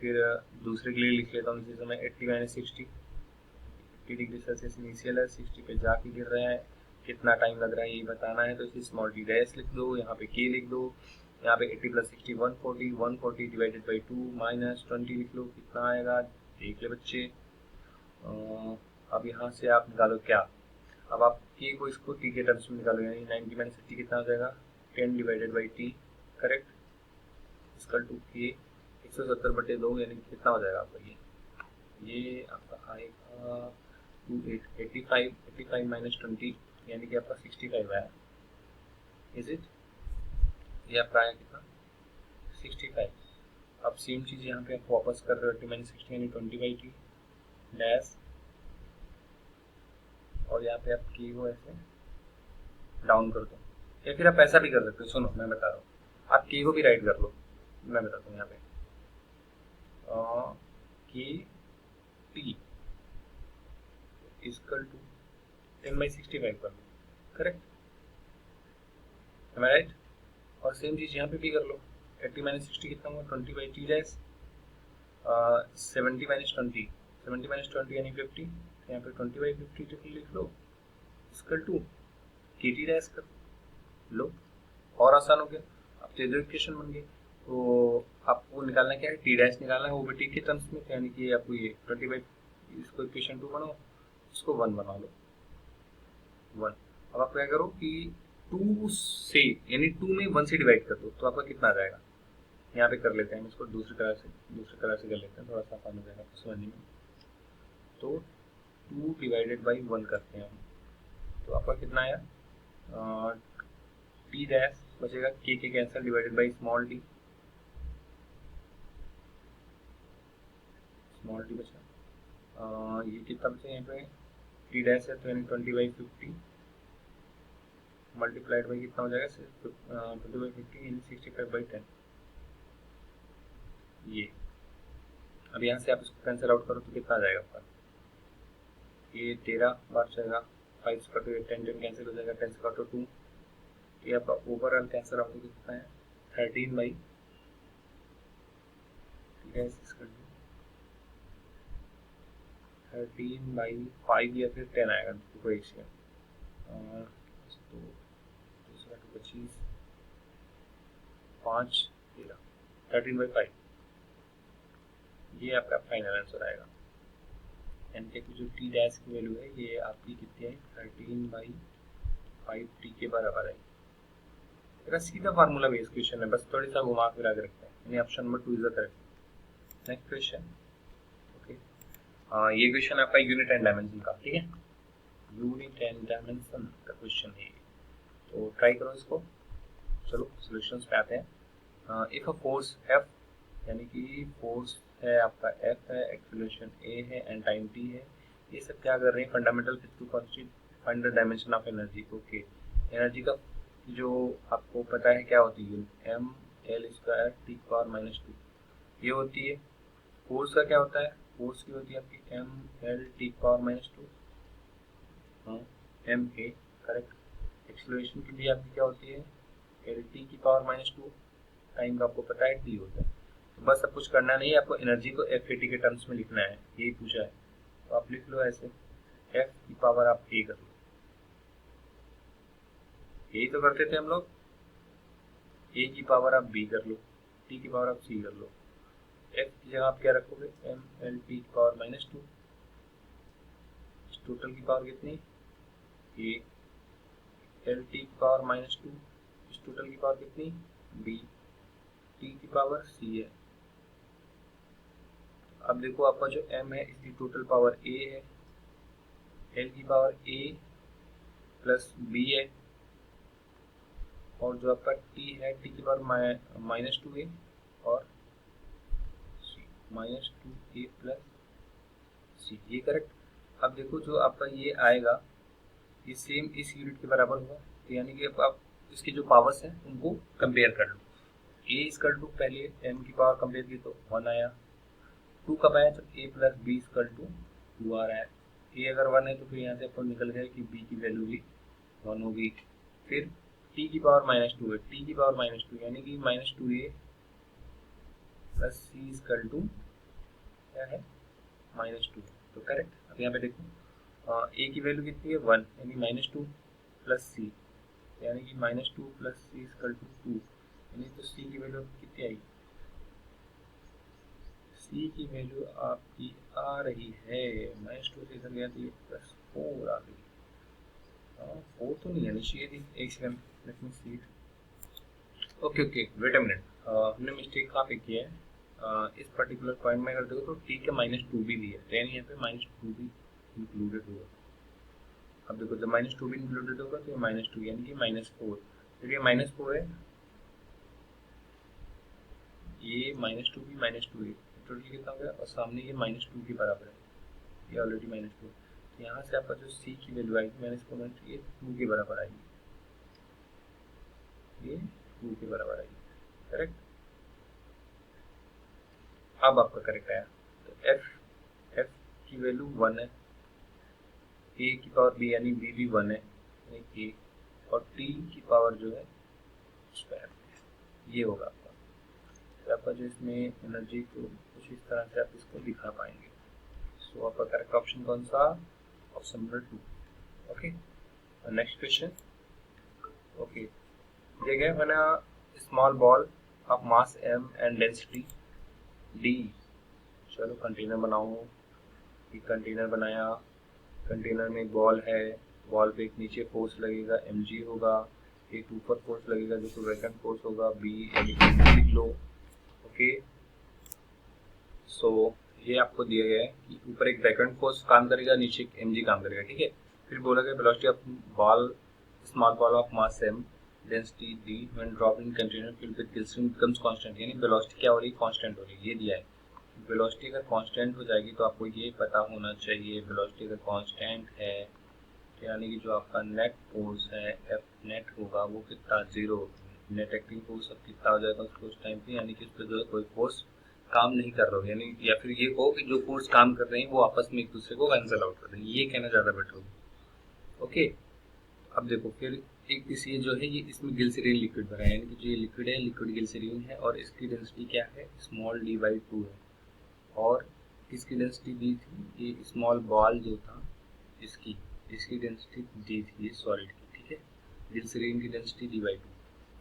फिर दूसरे के लिए लिख लेता हूँ इसी समय 80 माइनस 60, 80 डिग्री सेल्सियस इनिशियल है, 60 पे जाके गिर रहा है, कितना टाइम लग रहा है ये बताना है, तो इसे स्मॉल टी डैश लिख दो, यहाँ पे के लिख दो, यहाँ पे 80 प्लस 60 140 डिवाइडेड बाई 2 माइनस 20 लिख लो, कितना आएगा देख ले बच्चे। अब यहाँ से आप निकालो क्या, अब आप के को इसको टी के टर्म्स में निकालो, यानी 90 माइनस 60 कितना हो जाएगा 10 डिवाइडेड बाई टी। करेक्ट, इसका टू के 170/2 यानी कितना हो जाएगा आपका, ये आपका आएगा 85 माइनस 20 यानी कि आपका 65 आया। इज इट, ये आपका आया कितना 65। अब सेम चीज़ यहाँ पे आप वापस कर रहे हो 80 माइनस 60 यानी 20/t डैश, और यहाँ पे आप की को ऐसे डाउन कर दो, या फिर आप ऐसा भी कर सकते हो, सुनो मैं बता रहा हूँ, आप की को भी राइट कर लो, मैं बताता हूँ यहाँ पे की टी इक्वल टू 10/65 कर लो। करेक्ट, एम आई राइट, और सेम चीज़ यहाँ पे भी कर लो, 80 माइनस 60 कितना हुआ 20/t डैश, 70 माइनस 20 यानी 50, यहाँ पे 20/50 लिख लो इक्वल टू के टी डैश कर लो, और आसान हो गया, अब तो इक्वेशन बन गई। तो आपको निकालना क्या है, टी डैश निकालना है, वो भी टी के टर्म्स में, यानी कि आपको ये 20/, इसको इक्वेशन 2 बनाओ, इसको 1 बना लो 1। अब आप क्या करो कि 2 से यानी 2 में 1 से डिवाइड कर दो, तो आपका कितना आ जाएगा, यहाँ पे कर लेते हैं इसको दूसरी तरह से कर लेते हैं, थोड़ा सा आसान हो जाएगा आपको समझने में। तो 2 डिवाइडेड बाई 1 करते हैं हम, तो आपका कितना आया टी डैश बचेगा, के cancel divided by small T बचा, ये कितना बचा यहाँ पे टी डैश है तो यानी 20/50 मल्टीप्लाइड बाई कितना हो जाएगा 20/50 यानी 65/10। ये अब यहाँ से आप इसको कैंसिल आउट करो तो कितना आ जाएगा आपका, ये 13 बार जाएगा, 5 से काटो 10 कैंसिल हो जाएगा, 10 से काटो 2, ये आपका ओवरऑल कैंसिल आउट कितना है 13 बाई 13/5 या फिर 10 आएगा, कोई एक सेकेंड। तो दूसरा 2 25 5 13 13/5, ये आपका फाइनल आंसर आएगा। एन टेक जो टी डैश की वैल्यू है ये आपकी कितनी है, 13/5 टी के बराबर है। मेरा सीधा फार्मूला बेस्ड क्वेश्चन है, बस थोड़ी सा घुमा फिरा के रखते हैं, यानी option number 2 is the correct. Next question. Okay, ये क्वेश्चन आपका यूनिट एंड डायमेंशन का, ठीक है, यूनिट एंड डायमेंशन का क्वेश्चन है, तो ट्राई करो इसको। चलो सॉल्यूशंस पे आते हैं। इफ अ फोर्स एफ, यानी कि फोर्स है आपका एफ है, एक्सीलरेशन ए है एंड टाइम टी है, ये सब क्या कर रहे हैं, fundamental physical constant, find the dimension of energy. Okay, energy का जो आपको पता है क्या होती है, m l square t power -2 ये होती है। फोर्स का क्या होता है, फोर्स की होती है आपकी एम एल टी पावर -2, हाँ एम ए करेक्ट। एक्सीलरेशन की भी आपकी क्या होती है, एल टी की पावर -2, टाइम का आपको पता है टी होता है। तो बस अब कुछ करना नहीं है, आपको एनर्जी को एफ ए टी के टर्म्स में लिखना है, यही पूछा है, तो आप लिख लो ऐसे, एफ की पावर आप ए कर लो, यही तो करते थे हम लोग, ए की पावर आप बी कर लो, टी की पावर आप सी कर लो, एफ की जगह आप क्या रखोगे, एम एल टी की पावर -2, टोटल की पावर कितनी, ए, एल टी की पावर -2, इस टोटल की पावर कितनी, बी, टी की पावर सी है। अब देखो आपका जो m है इसकी टोटल पावर a है, l की पावर a प्लस b है, और जो आपका t है t की पावर -2a और -2a प्लस c, ये करेक्ट। अब देखो जो आपका ये आएगा ये सेम इस यूनिट के बराबर होगा, तो यानी कि आप इसके जो पावर्स हैं उनको कंपेयर कर लो। a इक्वल टू पहले m की पावर कंपेयर की तो 1 आया, 2 कब आया, तो a plus b equal to 2 आ रहा है। a अगर 1 है तो फिर यहाँ से अपन निकल गया कि b की वैल्यू भी 1 होगी। फिर t की पावर -2 है, t की पावर -2 यानी कि -2a plus c equal to क्या है, -2, तो करेक्ट। अब यहाँ पे देखो a की वैल्यू कितनी है 1, यानी -2 प्लस c, यानी कि -2 प्लस c इक्वल टू 2, यानी तो c की वैल्यू कितनी आई, c की वैल्यू आपकी आ रही है -2 से इधर गया तो ये +4 आ गई, 4 तो नहीं आनी चाहिए थी, एक second let me see it. Okay wait a minute, हमने मिस्टेक कहाँ पे किया है, इस पर्टिकुलर पॉइंट में अगर देखो तो t के -2 भी दिया है, यानी यहाँ पे -2 भी इंक्लूडेड होगा। अब देखो जब -2 भी इंक्लूडेड होगा तो -2 यानी कि -4, तो ये -4 है, ये -2 भी -2 है, टोटल कितना हो गया, और सामने ये -2 के बराबर है, ये ऑलरेडी -2, तो यहाँ से आपका जो c की वैल्यू आएगी -4, ये 2 के बराबर आएगी, ये 2 के बराबर आएगी, करेक्ट। अब आपका करेक्ट आया, तो f की वैल्यू 1 है, a की पावर b यानी b भी 1 है, a, और t की पावर जो है स्क्वायर, ये होगा आपका। तो आपका जो इसमें एनर्जी को कुछ इस तरह से आप इसको दिखा पाएंगे। सो आपका करेक्ट ऑप्शन कौन सा, option number 2। Okay, next question. Okay, दिया गया है ना, small ball of mass m and density d, चलो कंटेनर बनाओ, एक कंटेनर बनाया, कंटेनर में बॉल है, बॉल पे एक नीचे फोर्स लगेगा mg होगा, एक ऊपर फोर्स लगेगा जो कि वैकेंट फोर्स होगा b, लिख लो। ओके, सो ये आपको दिया गया है कि ऊपर एक वैकेंट फोर्स काम करेगा, नीचे एक mg काम करेगा, ठीक है। फिर बोला गया velocity of ball, small ball of mass m, density d when drop in container filled with glycerine becomes constant, यानी वेलोसिटी क्या हो रही है, कांस्टेंट हो रही है, ये दिया है। वेलोसिटी अगर कांस्टेंट हो जाएगी तो आपको ये पता होना चाहिए, वेलोसिटी अगर कांस्टेंट है तो यानी कि जो आपका नेट फोर्स है एफ नेट होगा वो कितना, 0, नेट एक्टिंग फोर्स अब कितना हो जाएगा उस टाइम पे, यानी कि उस पर जो है कोई फोर्स काम नहीं कर रहा हो, यानी या फिर ये हो कि जो फोर्स काम कर रहे हैं वो आपस में एक दूसरे को कैंसिल आउट कर रहे हैं, ये कहना ज़्यादा बेटर होगा। ओके, अब देखो फिर एक ये जो है ये इसमें ग्लिसरीन लिक्विड भरा है, यानी कि जो ये लिक्विड है लिक्विड ग्लिसरीन है, और इसकी डेंसिटी क्या है, स्मॉल d/2 है, और किसकी डेंसिटी दी थी, ये स्मॉल बॉल जो था इसकी डेंसिटी दी थी सॉलिड की, ठीक है। ग्लिसरीन की डेंसिटी d/2।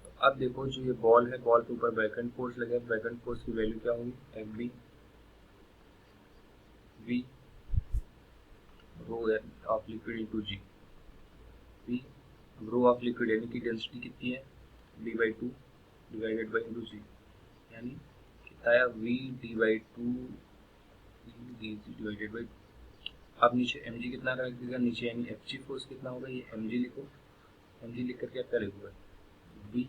तो अब देखो जो ये बॉल है, बॉल के ऊपर वैकेंट फोर्स लगा, वैकेंट फोर्स की वैल्यू क्या होगी, Fb v rho of liquid into G. v rho of liquid यानी कि डेंसिटी कितनी है, d/2 डिवाइडेड बाई इंटू जी, यानी कितना आया v d/2 डिवाइडेड बाई। अब नीचे mg कितना रख देगा नीचे, यानी Fg फोर्स कितना होगा, ये mg लिखो, mg लिख करके आप क्या लिखोगे, v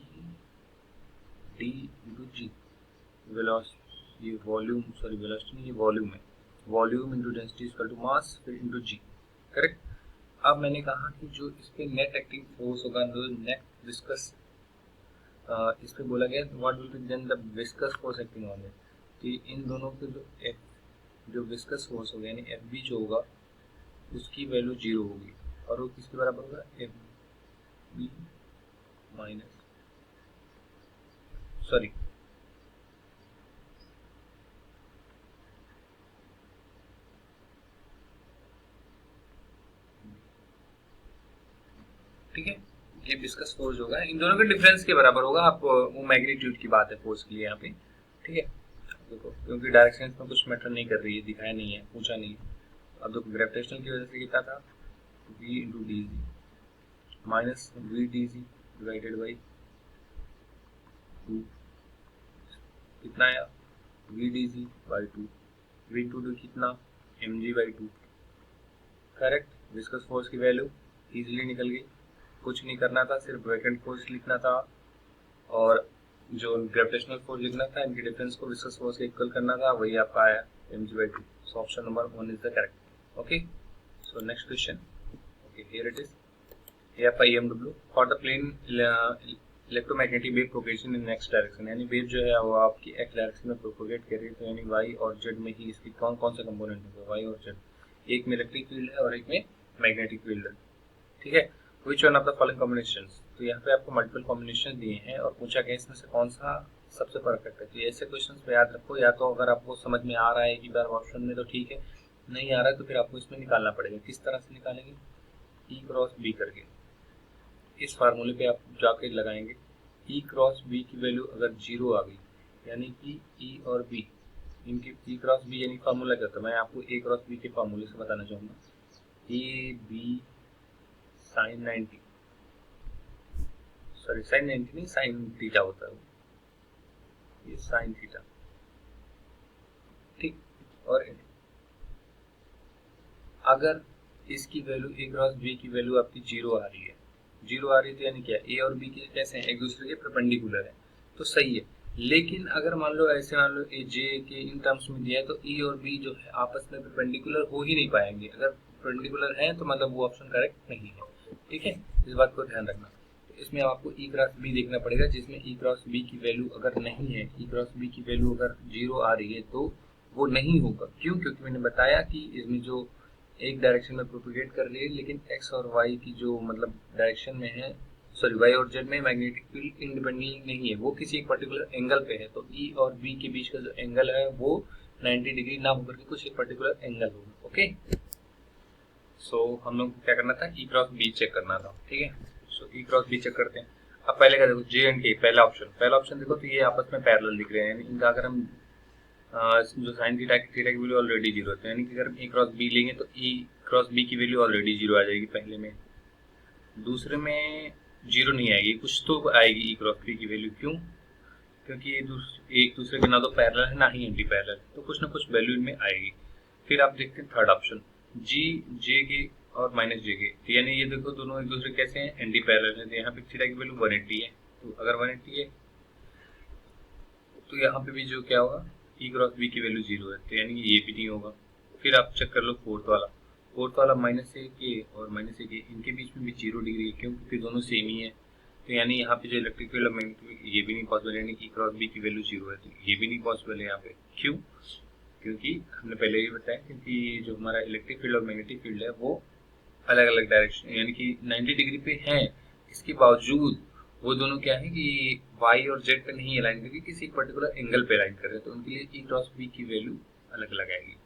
d into G, velocity, ये वॉल्यूम, सॉरी वेलोसिटी नहीं, ये वॉल्यूम है, volume into density equal to mass फिर इंटू जी, करेक्ट। अब मैंने कहा कि जो इस पे नेट एक्टिंग फोर्स होगा, जो नेट विस्कस, इस पे बोला गया what will be then the viscous force acting on it, कि इन दोनों के जो विस्कस फोर्स होगा यानी एफ बी जो होगा उसकी वैल्यू 0 होगी, और वो किसके बराबर होगा, एफ बी माइनस, सॉरी ठीक है, ये विस्कस फोर्स होगा, इन दोनों के डिफरेंस के बराबर होगा। आप वो मैग्नीट्यूड की बात है फोर्स की यहाँ पे, ठीक है। देखो क्योंकि डायरेक्शन में कुछ मैटर नहीं कर रही है, दिखाया नहीं है, पूछा नहीं है। अब देखो ग्रेविटेशनल की वजह से कितना था, v into D G minus V D G divided by 2, कितना आया V D G by 2, V into D कितना M G by 2, correct. Viscous force की वैल्यू इजीली निकल गई, कुछ नहीं करना था, सिर्फ वैकेंट फोर्स लिखना था और जो ग्रेविटेशनल फोर्स लिखना था, इनके डिफरेंस को विस्कस फोर्स के इक्वल करना था, वही आपका आया mg/2। So option number 1 is the correct. Okay, so next question, okay here it is, ये आपका EMW for the plane electromagnetic wave propagation in next direction, यानी वेव जो है वो आपकी एक्स डायरेक्शन में प्रोपोगेट कर रही है, तो यानी वाई और जेड में ही इसकी कौन कौन से कंपोनेंट होंगे, वाई और जेड, एक में इलेक्ट्रिक फील्ड है और एक में मैग्नेटिक फील्ड है, ठीक है। Which one of the following combinations, तो यहाँ पे आपको मल्टीपल कॉम्बिनेशन दिए हैं और पूछा गया इसमें से कौन सा सबसे परफेक्ट है। तो ऐसे क्वेश्चंस पे याद रखो, या तो अगर आपको समझ में आ रहा है कि बार ऑप्शन में तो ठीक है, नहीं आ रहा है तो फिर आपको इसमें निकालना पड़ेगा। किस तरह से निकालेंगे, E क्रॉस B करके, इस फार्मूले पे आप जाके लगाएंगे, E क्रॉस B की वैल्यू अगर 0 आ गई, यानी कि E और B इनकी, E क्रॉस B यानी फार्मूला क्या था, मैं आपको A क्रॉस B के फार्मूले से बताना चाहूँगा, A B sine 90, sorry sine 90 नहीं, साइन थीटा होता है वो, ये साइन थीटा, ठीक। और अगर इसकी वैल्यू ए क्रॉस बी की वैल्यू आपकी 0 आ रही है, 0 आ रही है तो यानी क्या, ए और बी के कैसे हैं, एक दूसरे के परपेंडिकुलर है, तो सही है। लेकिन अगर मान लो ऐसे, मान लो ए जे के इन टर्म्स में दिया है, तो ई और बी जो है आपस में परपेंडिकुलर हो ही नहीं पाएंगे, अगर परपेंडिकुलर हैं तो मतलब वो ऑप्शन करेक्ट नहीं है, ठीक है, इस बात को ध्यान रखना। तो इसमें आपको ई क्रॉस बी देखना पड़ेगा, जिसमें ई क्रॉस बी की वैल्यू अगर नहीं है, ई क्रॉस बी की वैल्यू अगर 0 आ रही है तो वो नहीं होगा। क्यों, क्योंकि मैंने बताया कि इसमें जो एक डायरेक्शन में प्रोपोगेट कर रही है, लेकिन एक्स और वाई की जो मतलब डायरेक्शन में है, सॉरी वाई और जेड में मैग्नेटिक फील्ड इंडिपेंडेंटली नहीं है, वो किसी एक पर्टिकुलर एंगल पे है, तो ई और बी के बीच का जो एंगल है वो 90 डिग्री ना होकर के कुछ एक पर्टिकुलर एंगल होगा। ओके, सो हम लोग क्या करना था, ई क्रॉस बी चेक करना था, ठीक है। सो ई क्रॉस बी चेक करते हैं। अब पहले क्या देखो, जे एंड के, पहला ऑप्शन देखो, तो ये आपस में पैरेलल दिख रहे हैं, यानी इनका अगर हम जो साइन थीटा की वैल्यू ऑलरेडी 0 है, यानी कि अगर ए क्रॉस बी लेंगे तो ई क्रॉस बी की वैल्यू ऑलरेडी 0 आ जाएगी पहले में, दूसरे में 0 नहीं आएगी, कुछ तो आएगी ई क्रॉस बी की वैल्यू। क्यों, क्योंकि ये एक दूसरे के ना तो पैरेलल है ना ही एंटी पैरेलल, तो कुछ ना कुछ वैल्यू इनमें आएगी। फिर आप देखते हैं थर्ड ऑप्शन, जी जे के और माइनस जे के, तो यानी ये देखो दोनों एक दूसरे कैसे हैं, एंटी पैरेलल है, तो यहाँ पे थीटा की वैल्यू 180 है, तो अगर 180 है तो यहाँ पे भी जो क्या होगा, ई क्रॉस बी की वैल्यू 0 है, तो यानी ये भी नहीं होगा। फिर आप चेक कर लो फोर्थ वाला माइनस ए के और माइनस ए के, इनके बीच में भी 0 डिग्री है, क्योंकि दोनों सेम ही है, तो यानी यहाँ पे जो इलेक्ट्रिक फील्ड और मैग्नेटिक, ये भी नहीं पॉसिबल, यानी ई क्रॉस बी की वैल्यू 0 है, तो ये भी नहीं पॉसिबल है यहाँ पे। क्यों, क्योंकि हमने पहले ही बताया, क्योंकि जो हमारा इलेक्ट्रिक फील्ड और मैग्नेटिक फील्ड है वो अलग अलग डायरेक्शन यानी कि 90 डिग्री पे हैं, इसके बावजूद वो दोनों क्या है कि वाई और जेड पे नहीं अलाइन करके किसी पर्टिकुलर एंगल पे अलाइन कर रहे हैं, तो उनके लिए ई क्रॉस बी की वैल्यू अलग अलग आएगी।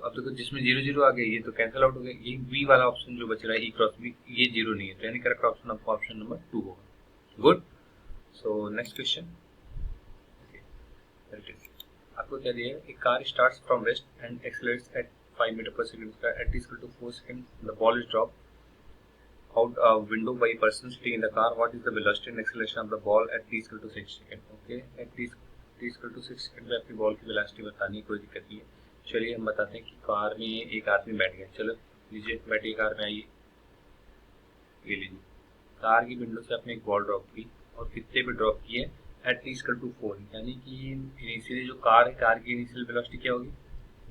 तो अब देखो जिसमें 0 0 आ गया ये तो कैंसिल आउट हो गया, ये बी वाला ऑप्शन जो बच रहा है ई क्रॉस बी ये 0 नहीं है, तो यानी करेक्ट ऑप्शन आपका ऑप्शन नंबर 2 होगा। गुड। सो नेक्स्ट क्वेश्चन आपको क्या दिया है, a car starts from rest and accelerates at 5 meter per second at t equal to 4 seconds. The ball is dropped out a window by a person sitting in the car. What is the velocity and acceleration of the ball at t equal to 6 seconds? Okay, at t equal to 6 seconds पे आपकी ball की velocity बतानी है, कोई दिक्कत नहीं है। चलिए हम बताते हैं कि कार में एक आदमी बैठ गया, चलो लीजिए बैठिए कार में, आइए ये लीजिए, कार की विंडो से आपने एक बॉल ड्रॉप की और कितने पे ड्रॉप की है, एट टी इक्वल टू 4, यानी कि इनिशियली जो कार है, कार की इनिशियल वेलोसिटी क्या होगी,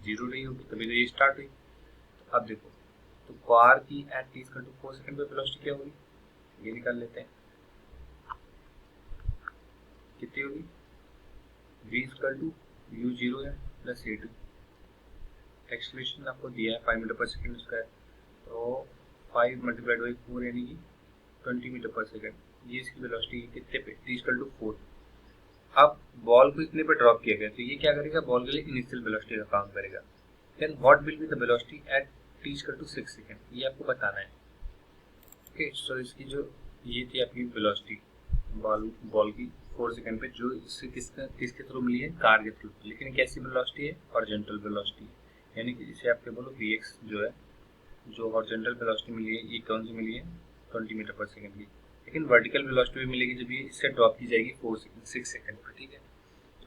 0 नहीं होगी, तभी तो ये स्टार्ट हुई। तो अब देखो, तो कार की at T equal to 4 second पे वेलोसिटी क्या होगी, ये निकाल लेते हैं, कितनी होगी, v इक्वल टू u 0 है प्लस a 2, एक्सेलरेशन आपको दिया है 5 मीटर पर सेकंड स्क्वायर, तो 5 मल्टीप्लाइड बाई 4 यानी कि 20 मीटर पर सेकंड, ये इसकी वेलोसिटी कितने पे, t इक्वल टू 4। अब बॉल को इतने पे ड्रॉप किया गया, तो ये क्या करेगा, बॉल के लिए इनिशियल वेलोसिटी का काम करेगा। Then what will be the velocity at t equal to 6 second, ये आपको बताना है। ओके, सो इसकी जो ये थी आपकी वेलोसिटी बॉल की 4 सेकंड पे, जो इससे किसके थ्रू मिली है, कार के थ्रू, लेकिन कैसी वेलोसिटी है, हॉरिजॉन्टल वेलोसिटी है, यानी कि जिसे आपके बोलो vx जो है, जो हॉरिजॉन्टल वेलोसिटी मिली है, ये कौन सी मिली है, 20 मीटर पर सेकंड की, लेकिन वर्टिकल वेलोसिटी भी मिलेगी जब ये इससे ड्रॉप की जाएगी 6 सेकंड पर, ठीक है।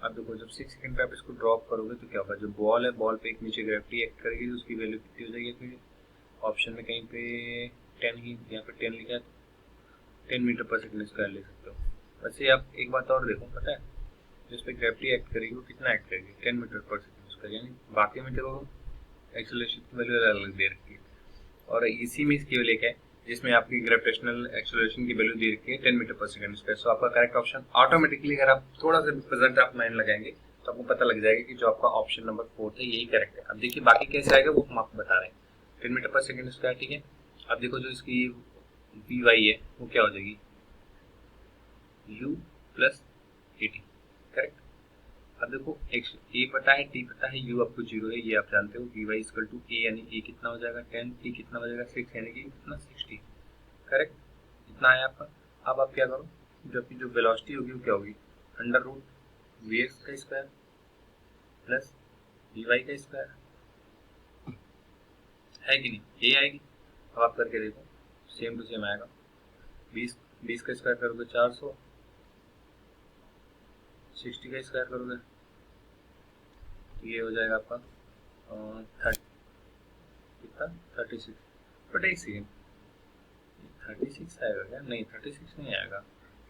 अब देखो जब 6 सेकंड पे आप इसको ड्रॉप करोगे तो क्या होगा, जो बॉल है, बॉल पे एक नीचे ग्रेविटी एक्ट करेगी, तो उसकी वैल्यू कितनी हो जाएगी, फिर ऑप्शन में कहीं पे 10 ही, यहाँ पे 10 लिखा है, 10 मीटर पर सेकंड स्क्वायर ले सकते हो। वैसे आप एक बात और देखो, पता है जिस पे ग्रेविटी एक्ट करेगी वो कितना एक्ट करेगी, 10 मीटर पर सेकंड स्क्वायर, यानी बाकी में देखो एक्सेलरेशन की वैल्यू अलग दे रखी है, और इसी में इसकी वैल्यू क्या है, जिसमें आपकी ग्रेविटेशनल एक्सेलरेशन की वैल्यू दे रखी है 10 मीटर पर सेकंड स्क्वायर। सो आपका करेक्ट ऑप्शन ऑटोमेटिकली, अगर आप थोड़ा सा प्रेजेंट आप माइंड लगाएंगे तो आपको पता लग जाएगा कि जो आपका ऑप्शन नंबर 4 था यही करेक्ट है। अब देखिए बाकी कैसे आएगा वो हम आपको बता रहे हैं, 10 मीटर पर सेकंड स्क्वायर, ठीक है। अब देखो जो इसकी वी वाई है वो क्या हो जाएगी, u plus A T, correct. अब देखो ए पता है, टी पता है, u आपको 0 है, ये आप जानते हो, वी वाई इक्वल टू ए, यानी ए कितना हो जाएगा 10, टी कितना हो जाएगा 6, यानी कि कितना 60, करेक्ट, इतना आया आपका। अब आप क्या करो, जब की जो वेलोसिटी होगी वो क्या होगी, अंडर रूट वी एक्स का स्क्वायर प्लस वी वाई का स्क्वायर, है कि नहीं, ये आएगी। अब आप करके देखो, सेम टू सेम आएगा, 20 का स्क्वायर करोगे 400, 60 का स्क्वायर करोगे तो ये हो जाएगा आपका 36, बट एक सेकेंड, 36 आएगा क्या, नहीं 36 नहीं आएगा,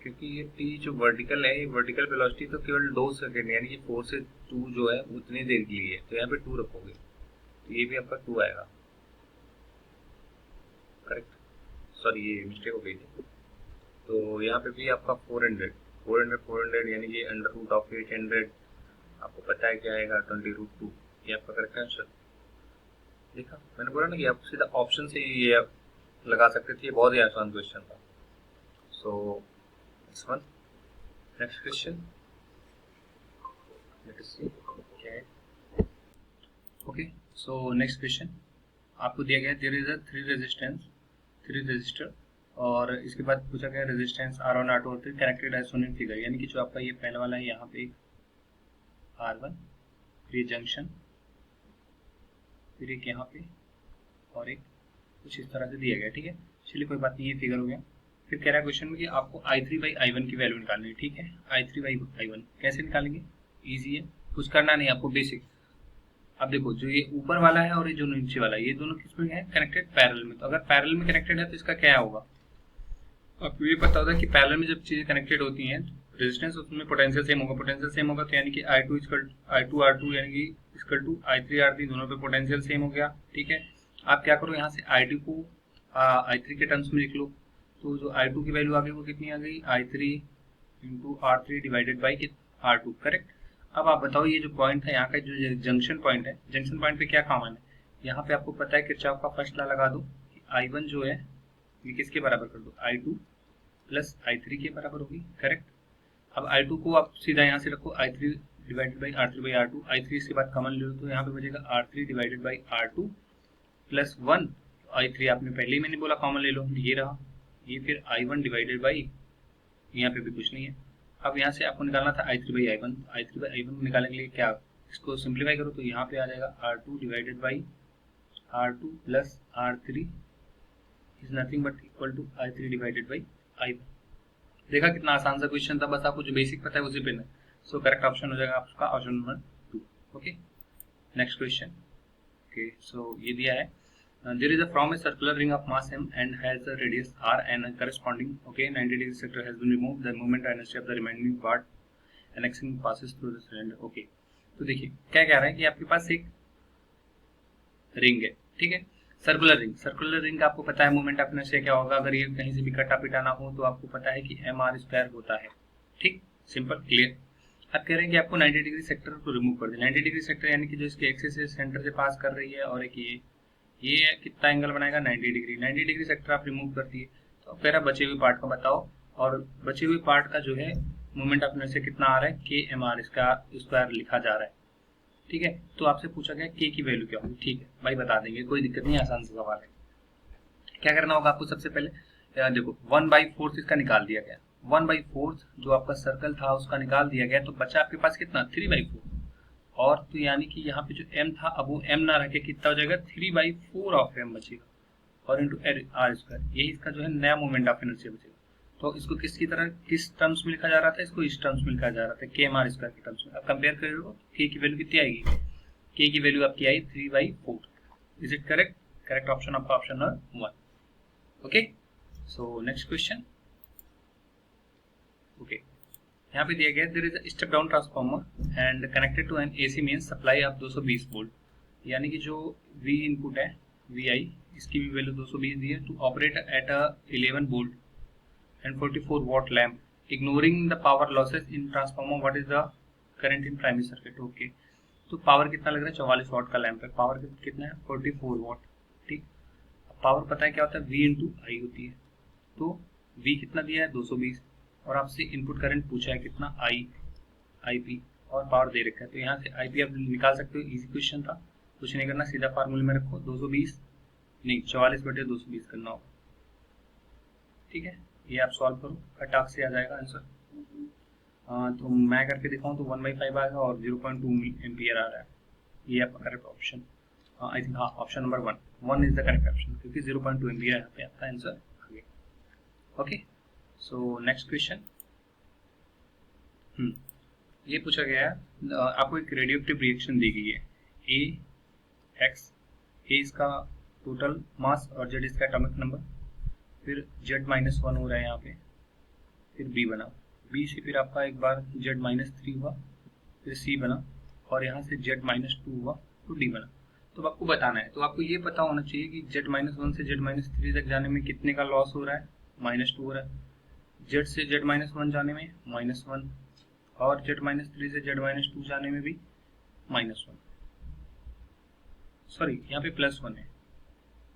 क्योंकि ये टी जो वर्टिकल है, ये वर्टिकल वेलोसिटी तो केवल 2 सेकेंड, यानी कि 4 से 2 जो है उतनी देर के लिए है, तो यहाँ पे 2 रखोगे तो ये भी आपका 2 आएगा, करेक्ट। सॉरी ये मिस्टेक हो गई थी, तो यहाँ पे भी आपका 400 यानी कि अंडर रूट ऑफ 800, आपको पता है क्या आएगा, 20√2, ये आपका करेक्ट आंसर। देखा मैंने बोला ना कि आप सीधा ऑप्शन से ये लगा सकते थे, ये बहुत ही आसान क्वेश्चन था। So next one, next question, let us see क्या है। ओके, सो नेक्स्ट क्वेश्चन आपको दिया गया, देयर इज अ 3 रेजिस्टर, और इसके बाद पूछा गया रेजिस्टेंस R1 R2 और 3 connected as shown in figure, यानी कि जो आपका ये पहला वाला है, यहाँ पे एक R1, फिर ये जंक्शन, फिर एक यहाँ पे, और एक कुछ इस तरह से दिया गया, ठीक है। चलिए कोई बात नहीं, ये फिगर हो गया। फिर कह रहा है क्वेश्चन में कि आपको I3/I1 की वैल्यू निकालनी है, ठीक है। I3/I1 कैसे निकालेंगे, ईजी है, कुछ करना नहीं आपको, बेसिक। अब देखो जो ये ऊपर वाला है और ये जो नीचे वाला है, ये दोनों किसमें है, कनेक्टेड पैरेलल में, तो अगर पैरेलल में कनेक्टेड है तो इसका क्या होगा, आपको ये पता होता है कि पैरेलल में जब चीजें कनेक्टेड होती हैं रेजिस्टेंस उसमें पोटेंशियल सेम होगा, तो यानी कि I2 R2 यानी कि इक्वल टू I3 R3, दोनों पे पोटेंशियल सेम हो गया, ठीक है। आप क्या करो, यहाँ से I2 को I3 के टर्म्स में लिख लो, तो जो I2 की वैल्यू आ गई वो कितनी आ गई, I3 into R3 divided by R2, correct. अब आप बताओ ये जो पॉइंट है यहाँ का, जो जंक्शन पॉइंट है, जंक्शन पॉइंट पे क्या कॉमन है, यहाँ पे आपको पता है किरचॉफ का फर्स्ट लॉ लगा दो, I1 जो है ये किसके बराबर कर दो, I2 प्लस I3 के बराबर होगी, करेक्ट। अब I2 को आप सीधा यहाँ से रखो, I3 divided by R3/R2, I3 इसके बाद कॉमन ले लो तो यहाँ पे बचेगा R3 divided by R2 plus 1, I3 आपने पहले ही मैंने बोला कॉमन ले लो, ये रहा, ये फिर I1 डिवाइडेड बाई, यहाँ पे भी कुछ नहीं है। अब यहाँ से आपको निकालना था I3/I1, I3/I1 निकालने के लिए क्या, इसको सिंप्लीफाई करो तो यहाँ पे आ जाएगा R2 divided by R2 plus R3 is nothing but equal to I3 divided by I1। देखा कितना आसान सा क्वेश्चन था, बस आपको जो बेसिक पता है उसी पे ना। सो करेक्ट ऑप्शन हो जाएगा आपका option number 2। Okay, next question. Okay, so ये दिया है there is a from a circular ring of mass m and has a radius r and a corresponding 90 degree sector has been removed, the moment and inertia of the remaining part annexing passes through the cylinder। Okay, तो देखिए क्या कह रहा है कि आपके पास एक ring है, ठीक है, सर्कुलर रिंग का आपको पता है मोमेंट ऑफ इनर्शिया क्या होगा, अगर ये कहीं से भी कटा पिटा ना हो तो आपको पता है कि mr² होता है। ठीक, सिंपल क्लियर। अब कह रहे हैं कि आपको 90 डिग्री सेक्टर को रिमूव कर दे। 90 डिग्री सेक्टर यानी कि जो इसके एक्सिस से सेंटर से पास कर रही है, और एक ये कितना एंगल बनाएगा 90 डिग्री। 90 डिग्री सेक्टर आप रिमूव कर दिए, तो फिर आप बचे हुए पार्ट का बताओ, और बचे हुए पार्ट का जो है मोमेंट ऑफ इनर्शिया कितना आ रहा है, KMR, इसका स्क्वायर लिखा जा रहा है। ठीक है, तो आपसे पूछा गया K की वैल्यू क्या होगी। ठीक है भाई, बता देंगे, कोई दिक्कत नहीं, आसान सा सवाल है। क्या करना होगा आपको, सबसे पहले देखो 1/4 इसका निकाल दिया गया, 1/4 जो आपका सर्कल था उसका निकाल दिया गया, तो बचा आपके पास कितना 3/4, और तो यानी कि यहाँ पे जो m था अब वो m ना रखे कितना हो जाएगा 3/4 ऑफ m बचेगा, और इंटू r², यही इसका जो है नया मोमेंट ऑफ इनर्शिया बचेगा। तो इसको किसकी तरह, किस टर्म्स में लिखा जा रहा था, इसको इस टर्म्स में लिखा जा रहा था KMR² के टर्म्स में। अब कंपेयर करोगे K की वैल्यू कितनी आएगी, K की वैल्यू आपकी आई 3/4। Is it correct? Correct option आपका option number 1। Okay, so next question. Okay, यहाँ पे दिया गया there is a step down transformer and connected to an AC main supply of 220 volt, यानी कि जो V इनपुट है VI, इसकी भी वैल्यू 220 दी है, to operate at a 11 volt and 44 watt lamp ignoring the power losses in transformer, what is the current in primary circuit. Okay, तो power कितना लग रहा है, 44 वॉट का लैम्प है, पावर कितना है 44 वॉट। ठीक, पावर पता है क्या होता है, V इंटू I होती है, तो V कितना दिया है 220, और आपसे इनपुट करंट पूछा है कितना IP, और पावर दे रखा है, तो यहाँ से IP आप निकाल सकते हो, इजी क्वेश्चन था, कुछ नहीं करना, सीधा फार्मूले में रखो 220 नहीं 44/220 करना होगा। ठीक है, ये आप सॉल्व करो, फटाक से आ जाएगा आंसर। तो मैं करके दिखाऊं तो 1/5 आएगा और 0.2 एम्पियर आ रहा है, ये आपका करेक्ट ऑप्शन, आई थिंक हाँ option number 1 is the correct option, क्योंकि 0.2 एम्पियर यहाँ पे आपका आंसर आ गया। Okay, so next question. ये पूछा गया है आपको एक रेडियोएक्टिव रिएक्शन दी गई है, A इसका टोटल मास और Z इसका एटॉमिक नंबर, फिर Z-1 हो रहा है यहाँ पे, फिर B बना, B से फिर आपका एक बार Z-3 हुआ, फिर C बना, और यहाँ से Z-2 हुआ तो D बना। तो आपको बताना है, तो आपको ये पता होना चाहिए कि Z-1 से Z-3 तक जाने में कितने का लॉस हो रहा है, -2 हो रहा है, Z से Z-1 जाने में -1, और Z-3 से Z-2 जाने में भी -1, सॉरी यहाँ पे +1 है,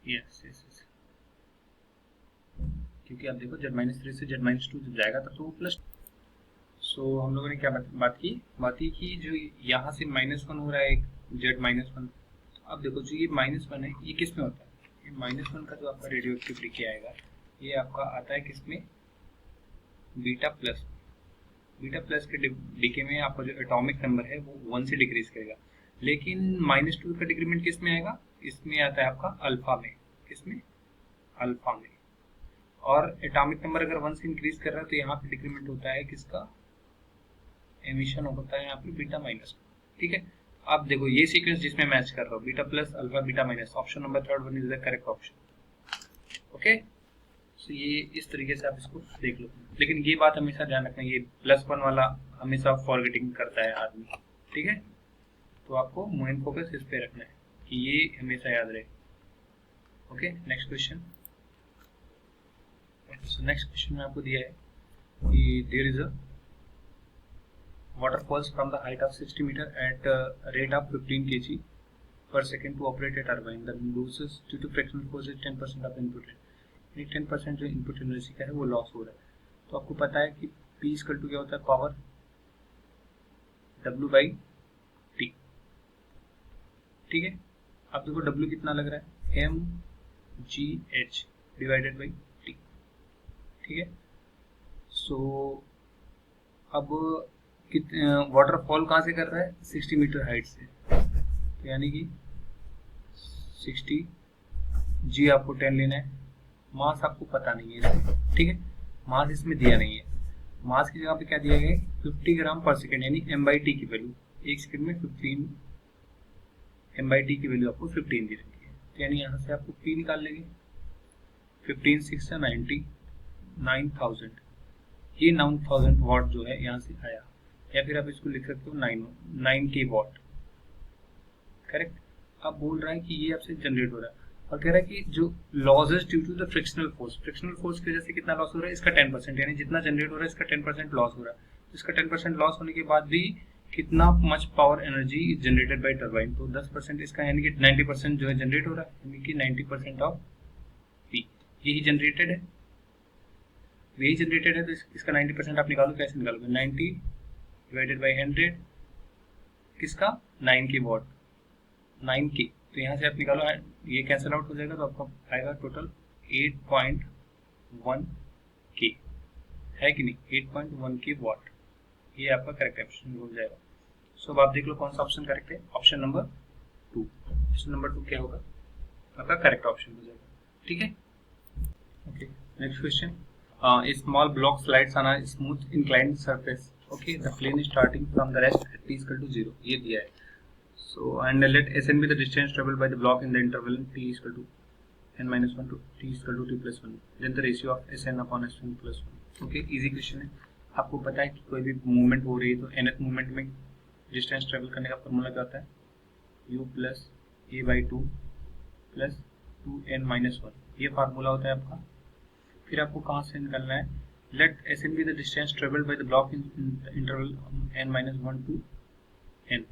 यस, क्योंकि आप देखो Z-3 से Z-2 जब जाएगा तब तो वो प्लस। सो हम लोगों ने क्या बात की जो यहाँ से -1 हो रहा है एक Z-1, अब देखो जो ये -1 है ये किस में होता है, ये -1 का जो आपका रेडियोएक्टिव डीके आएगा ये आपका आता है किसमें, बीटा प्लस के डीके में आपका जो एटॉमिक नंबर है वो 1 से डिक्रीज करेगा, लेकिन -2 का डिक्रीमेंट किस में आएगा, इसमें आता है आपका अल्फा में, किसमें, अल्फा में, और एटॉमिक नंबर अगर 1 से इंक्रीज कर रहा है तो यहाँ पे डिक्रीमेंट होता है किसका, एमिशन होता है यहाँ पे बीटा माइनस। ठीक है, अब देखो ये सीक्वेंस जिसमें मैच कर रहा हूँ, beta plus alpha beta minus, option number 3 is the correct option. Okay, so ये इस तरीके से आप इसको देख लो, लेकिन ये बात हमेशा ध्यान रखना, ये +1 वाला हमेशा फॉरगेटिंग करता है आदमी। ठीक है, तो आपको मेन फोकस इस पे रखना है कि ये हमेशा याद रहे। Okay, next question. So next question में आपको दिया है कि there is a water falls from the height of 60 meter at a rate of 15 kg per second to operate a turbine. The losses due to frictional force is 10% of input. यानी 10% जो input energy का है वो loss हो रहा है। तो आपको पता है कि P इक्वल टू क्या होता है, पावर W बाई टी, ठीक है। अब देखो W कितना लग रहा है, mgh डिवाइडेड बाई टी, ठीक है। सो अब वाटरफॉल कहाँ से कर रहा है, 60 मीटर हाइट से, तो यानी कि 60 जी आपको 10 लेना है, मास आपको पता नहीं है, ठीक है, मास इसमें दिया नहीं है। मास की जगह पे क्या दिया गया है, 50 ग्राम पर सेकेंड, यानी m बाई टी की वैल्यू एक सेकेंड में 15 m बाई टी की वैल्यू आपको 15 दी रहती है, तो यानी यहाँ से आपको P निकाल लेंगे, 15 6 90 9000, ये 9000 वाट जो है यहाँ से आया, या फिर आप इसको लिख सकते हो 9K वाट, करेक्ट। अब बोल रहा है कि ये आपसे जनरेट हो रहा है और कह रहा है कि जो losses due to the frictional force, frictional force की वजह से कितना लॉस हो रहा है, इसका 10%, यानी जितना जनरेट हो रहा है इसका 10% लॉस हो रहा है। तो इसका 10% लॉस होने के बाद भी कितना much power energy is generated by turbine, तो 10% इसका, यानी कि 90% जो है जनरेट हो रहा है, यानी कि 90% ऑफ पी यही जनरेटेड है, यही जनरेटेड है। तो इसका 90% आप निकालो, कैसे निकालोगे, 90 डिवाइडेड बाई 100, किसका, 9K वाट, 9K, तो यहाँ से आप निकालो, ये कैंसिल आउट हो जाएगा, तो आपको आएगा टोटल 8.1K, है कि नहीं, 8.1K वाट, ये आपका करेक्ट ऑप्शन हो जाएगा। सो अब आप देख लो कौन सा ऑप्शन करेक्ट है, ऑप्शन नंबर 2, ऑप्शन नंबर 2 क्या होगा, आपका करेक्ट ऑप्शन हो जाएगा, ठीक है। Okay, next question, a small block slides on a smooth inclined surface, okay, the plane is starting from the rest at t equal to 0, ये दिया है। So and let Sn be the distance traveled by the block in the interval t is equal to n minus 1 to t is equal to t plus 1, then the ratio of Sn upon Sn plus 1, okay, easy question है। आपको पता है कि कोई भी movement हो रही है तो nth मूवमेंट में डिस्टेंस ट्रेवल करने का फॉर्मूला क्या होता है, u plus a by 2 plus 2n minus 1, ये फार्मूला होता है आपका। फिर आपको कहाँ से निकालना है, let Sn be the distance travelled by the block in interval n minus 1 to n,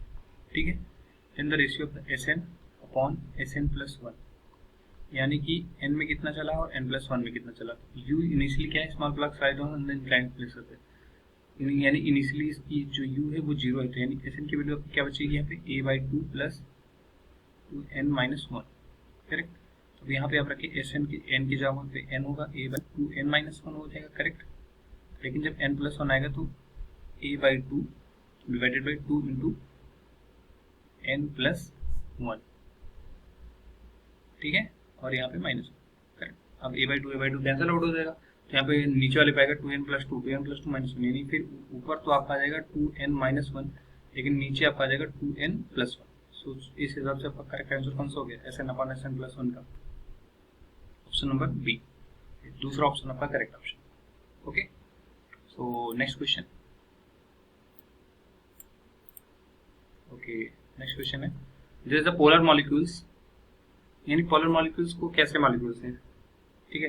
ठीक है, in the ratio of Sn upon Sn plus 1, यानी कि n में कितना चला और n प्लस 1 में कितना चला। u इनिशियली क्या है, small block side on the inclined plane surface, यानी इनिशियली इसकी जो u है वो 0 है, तो यानी Sn की वैल्यू क्या बचेगी यहाँ पे, a by 2 plus 2n minus 1, correct. तो यहाँ पे आप रखिए Sn की n की जगह पे n होगा, a बाई 2n माइनस 1 हो जाएगा, करेक्ट। लेकिन जब n प्लस 1 आएगा तो a by 2 divided by 2 into n plus 1, ठीक है, और यहाँ पे माइनस, करेक्ट। अब a बाई 2 कैंसिल आउट हो जाएगा, तो यहाँ पे नीचे वाले पाएगा 2n प्लस 2 माइनस 1, यानी फिर ऊपर तो आपका आ जाएगा 2n माइनस 1, लेकिन नीचे आपका आ जाएगा 2n प्लस 1। सो इस हिसाब से आपका करेक्ट आंसर कौन सा हो गया, Sn अपॉन Sn प्लस 1 का ऑप्शन नंबर बी, दूसरा ऑप्शन आपका correct option, okay. So next question, okay, next question है, there is the polar molecules, यानी पोलर मॉलिक्यूल्स को कैसे मॉलिक्यूल्स हैं, ठीक है।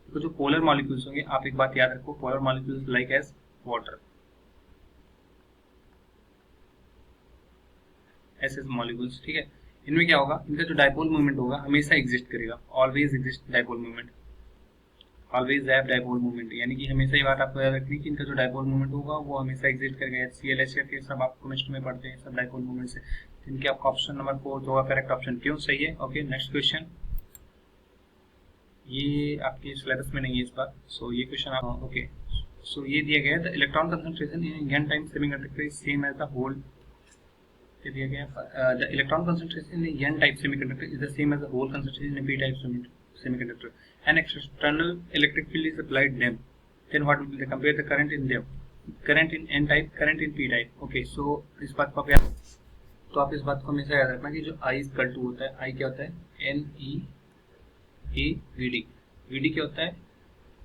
तो जो पोलर मॉलिक्यूल्स होंगे, आप एक बात याद रखो, polar molecules like as water, ऐसे मॉलिक्यूल्स, ठीक है। इनमें क्या होगा, इनका जो डाइपोल मूवमेंट होगा हमेशा एग्जिस्ट करेगा, always exist dipole movement, always have dipole movement, यानी कि हमेशा ये बात आपको याद रखनी कि इनका जो डाइपोल मूवमेंट होगा वो हमेशा एग्जिस्ट करेगा। HCl HF ये सब आप केमिस्ट्री में पढ़ते हैं, सब डाइपोल मूवमेंट से, इनके आपका ऑप्शन नंबर 4 होगा करेक्ट ऑप्शन, क्यों सही है। ओके, नेक्स्ट क्वेश्चन, ये आपके सिलेबस में नहीं है इस बार, सो ये क्वेश्चन आप, ओके, सो ये दिया गया है, the electron concentration in n time semiconductor is same as the hole, दिया गया the electron concentration in n type semiconductor is the same as the hole concentration in p type semiconductor, an external electric field is applied them, then what will be the compare the current in them, current in n type, current in p type, okay। so इस बात को आप याद, तो आप इस बात को हमेशा याद रखना कि जो I इक्वल टू होता है, I क्या होता है, NeAVD, VD क्या होता है,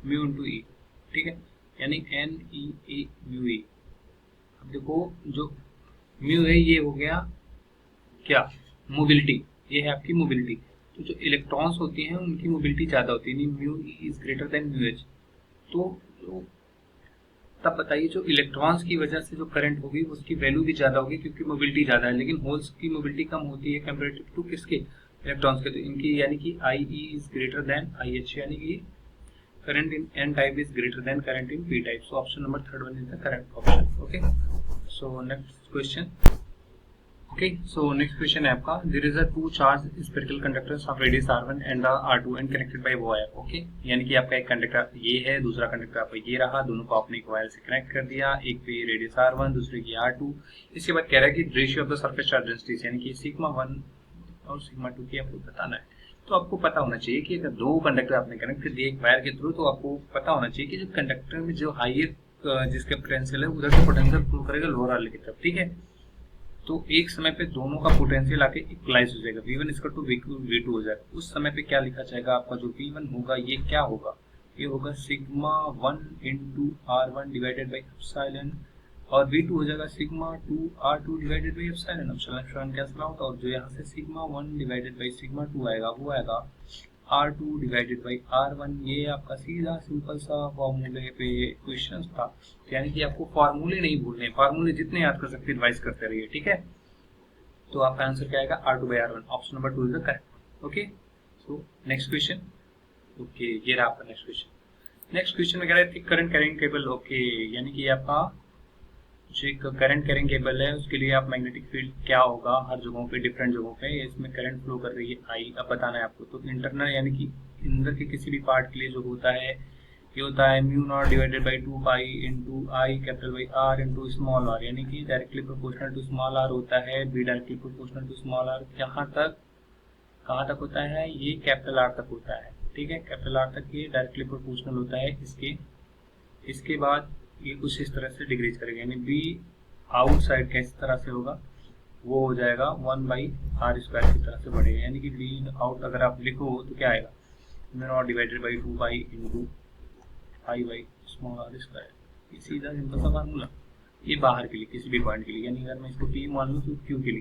म्यू इंटू E, ठीक है, यानी NeAμE। अब देखो जो म्यू है ये हो गया क्या, मोबिलिटी, ये है आपकी मोबिलिटी। तो जो इलेक्ट्रॉन्स होती हैं उनकी मोबिलिटी ज़्यादा होती है, mu is greater then mu H. तो तब बताइए जो इलेक्ट्रॉन्स की वजह से जो करंट होगी उसकी वैल्यू भी ज़्यादा होगी क्योंकि मोबिलिटी ज़्यादा है, लेकिन होल्स की मोबिलिटी कम होती है कंपेरेटिव टू किसके, इलेक्ट्रॉन्स के। तो इनकी यानी कि I E is greater than I H, यानी कि current in N type is greater than current in P type. So option number 3 one is the correct option, okay. So next question. Okay, so next question है आपका, there is a two charge spherical conductors of radius r1 and r2 and connected by wire. Okay, यानी कि आपका एक conductor ये है, दूसरा conductor आपका ये रहा, दोनों को आपने एक वायर से कनेक्ट कर दिया, एक पे रेडियस r1 दूसरे की r2। इसके बाद कह रहा है कि ratio of the surface charge densities, यानी कि सिग्मा 1 और सिग्मा 2 की आपको बताना है। तो आपको पता होना चाहिए कि अगर दो कंडक्टर आपने कनेक्ट कर दिए एक वायर के थ्रू, तो आपको पता होना चाहिए कि जो कंडक्टर में जो हाईएस्ट जिसका पोटेंशियल है उधर से पोटेंशियल फ्लो करेगा लोअर वाले की तरफ। ठीक है, तो एक समय पे दोनों का पोटेंशियल आके इक्वलाइज हो जाएगा, V1 इसका टू V2 हो जाएगा। उस समय पे क्या लिखा जाएगा, आपका जो V1 होगा ये क्या होगा, ये होगा sigma 1 into R1 divided by epsilon, और V2 हो जाएगा sigma 2 R2 divided by epsilon. Epsilon cancel out, और जो यहाँ से सिग्मा 1 डिवाइडेड बाई सिग्मा 2 आएगा वो आएगा R2 डिवाइडेड बाई R1। ये आपका सीधा सिंपल सा फॉर्मूले पे क्वेश्चन था, यानी कि आपको फार्मूले नहीं भूलने, फार्मूले जितने याद कर सकते रिवाइज करते रहिए। ठीक है, तो आपका आंसर क्या आएगा, R2 by R1। Option number 2 is the correct. Okay, so next question. Okay, ये रहा आपका नेक्स्ट क्वेश्चन। नेक्स्ट क्वेश्चन में कह रहा है करंट कैरिंग केबल। ओके, यानी कि आपका जो एक करंट कैरिंग केबल है उसके लिए आप मैग्नेटिक फील्ड क्या होगा, हर जगहों पे डिफरेंट जगहों पे इसमें करंट फ्लो कर रही है आई, अब बताना है आपको। तो इंटरनल यानी कि अंदर के किसी भी पार्ट के लिए जो होता है ये होता है mu naught divided by 2 pi into I capital by R into small R, यानी कि directly proportional to small R होता है, B directly proportional to small R. कहाँ तक होता है, ये कैपिटल आर तक होता है। ठीक है, कैपिटल आर तक ये डायरेक्टली प्रोपोर्शनल होता है। इसके बाद ये कुछ इस तरह से डिक्रीज करेगा, यानी बी आउटसाइड का इस तरह से होगा, वो हो जाएगा 1 बाई आर स्क्वायर की तरह से बढ़ेगा, यानी कि बी आउट अगर आप लिखो तो क्या आएगा, mu naught divided by 2 pi into I by small R square. ये सीधा सिंपल सा फार्मूला, ये बाहर के लिए किसी भी पॉइंट के लिए, यानी अगर मैं इसको पी मान लूँ तो क्यू के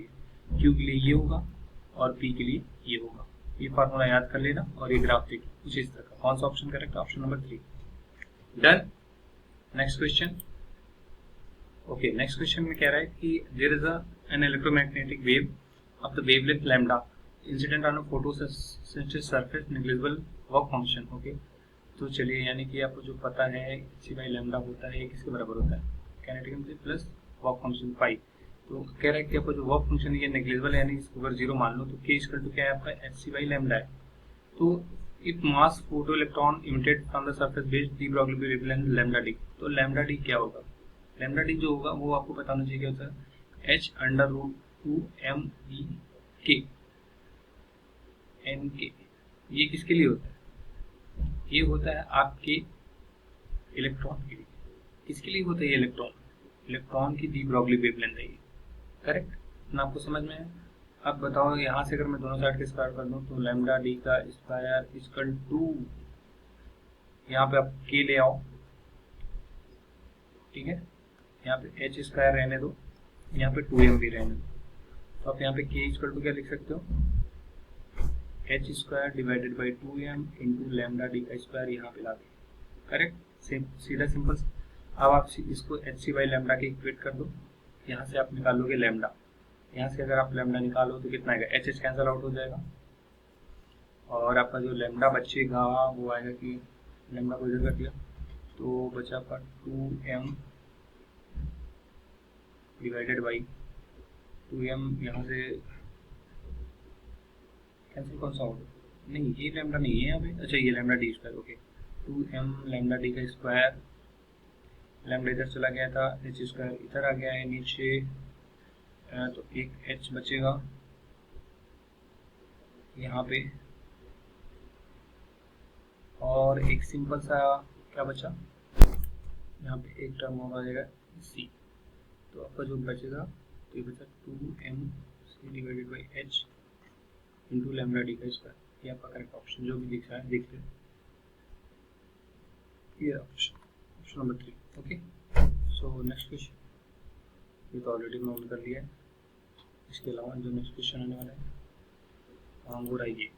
लिए ये होगा और पी के लिए ये होगा। ये फार्मूला याद कर लेना और ये ग्राफ देखिए कुछ इस तरह का। कौन सा option correct, option number 3। Done. Next question. Okay, next question में कह रहा है कि there is an electromagnetic wave of the wavelength lambda incident on a photosensitive surface negligible work function. Okay, तो चलिए, यानी कि आपको जो पता है सी बाई लैम्डा होता है, ये किसके बराबर होता है, kinetic energy plus work function phi. तो कह रहा है कि आपको जो वर्क फंक्शन है ये नेग्लिजिबल है, यानी इसको अगर 0 मान लो तो के इक्वल टू क्या है आपका एच सी बाई लैम्डा है। तो if mass photo electron emitted from the surface based de Broglie wavelength lambda D, तो लैम्डा डी क्या होगा, लैम्डा डी जो होगा वो आपको पता होना चाहिए क्या होता है, H under root 2 M E के एन के। ये किसके लिए होता है, ये होता है आपके इलेक्ट्रॉन के लिए। किसके लिए होता है ये इलेक्ट्रॉन की डी ब्रॉगली वेवलेंथ है ये। करेक्ट ना, आपको समझ में है। अब बताओ, यहाँ से अगर मैं दोनों साइड के स्क्वायर कर दूं तो लैम्डा डी का स्क्वायर इक्वल टू, यहाँ पे आप के ले आओ, ठीक है, यहाँ पे एच स्क्वायर रहने दो, यहाँ पे 2m भी रहने दो। तो आप यहाँ पे के इक्वल टू क्या लिख सकते हो, H square divided by 2m into lambda D का स्क्वायर यहाँ पे ला दे। करेक्ट, सीधा सिंपल। अब आप इसको एच सी बाई लैम्डा के इक्वेट कर दो, यहाँ से आप निकालोगे लैम्डा, यहाँ से अगर आप लैम्डा निकालो तो कितना आएगा, एच एच कैंसिल आउट हो जाएगा, और आपका जो लैम्डा बचेगा वो आएगा कि लैम्डा को इधर कर दिया तो बचा आपका 2m डिवाइडेड बाई 2m, यहाँ से कैंसिल कौन सा आउट, नहीं ये लैम्डा नहीं है यहाँ पे, अच्छा ये lambda D square. Okay, 2m lambda D का स्क्वायर, लैम्डा इधर चला गया था, एच स्क्वायर इधर आ गया है नीचे, तो एक h बचेगा यहाँ पे, और एक सिंपल सा क्या बचा, यहाँ पे एक टर्म होगा जाएगा c। तो आपका जो बचेगा तो ये बचा 2m c divided by h into lambda D का स्क्वायर। ये आपका करेक्ट ऑप्शन जो भी दिख रहा है देख ले, ये option number 3। Okay, so next question, ये तो ऑलरेडी नोट कर लिया है। इसके अलावा जो नेक्स्ट क्वेश्चन आने वाला है वो रहिए,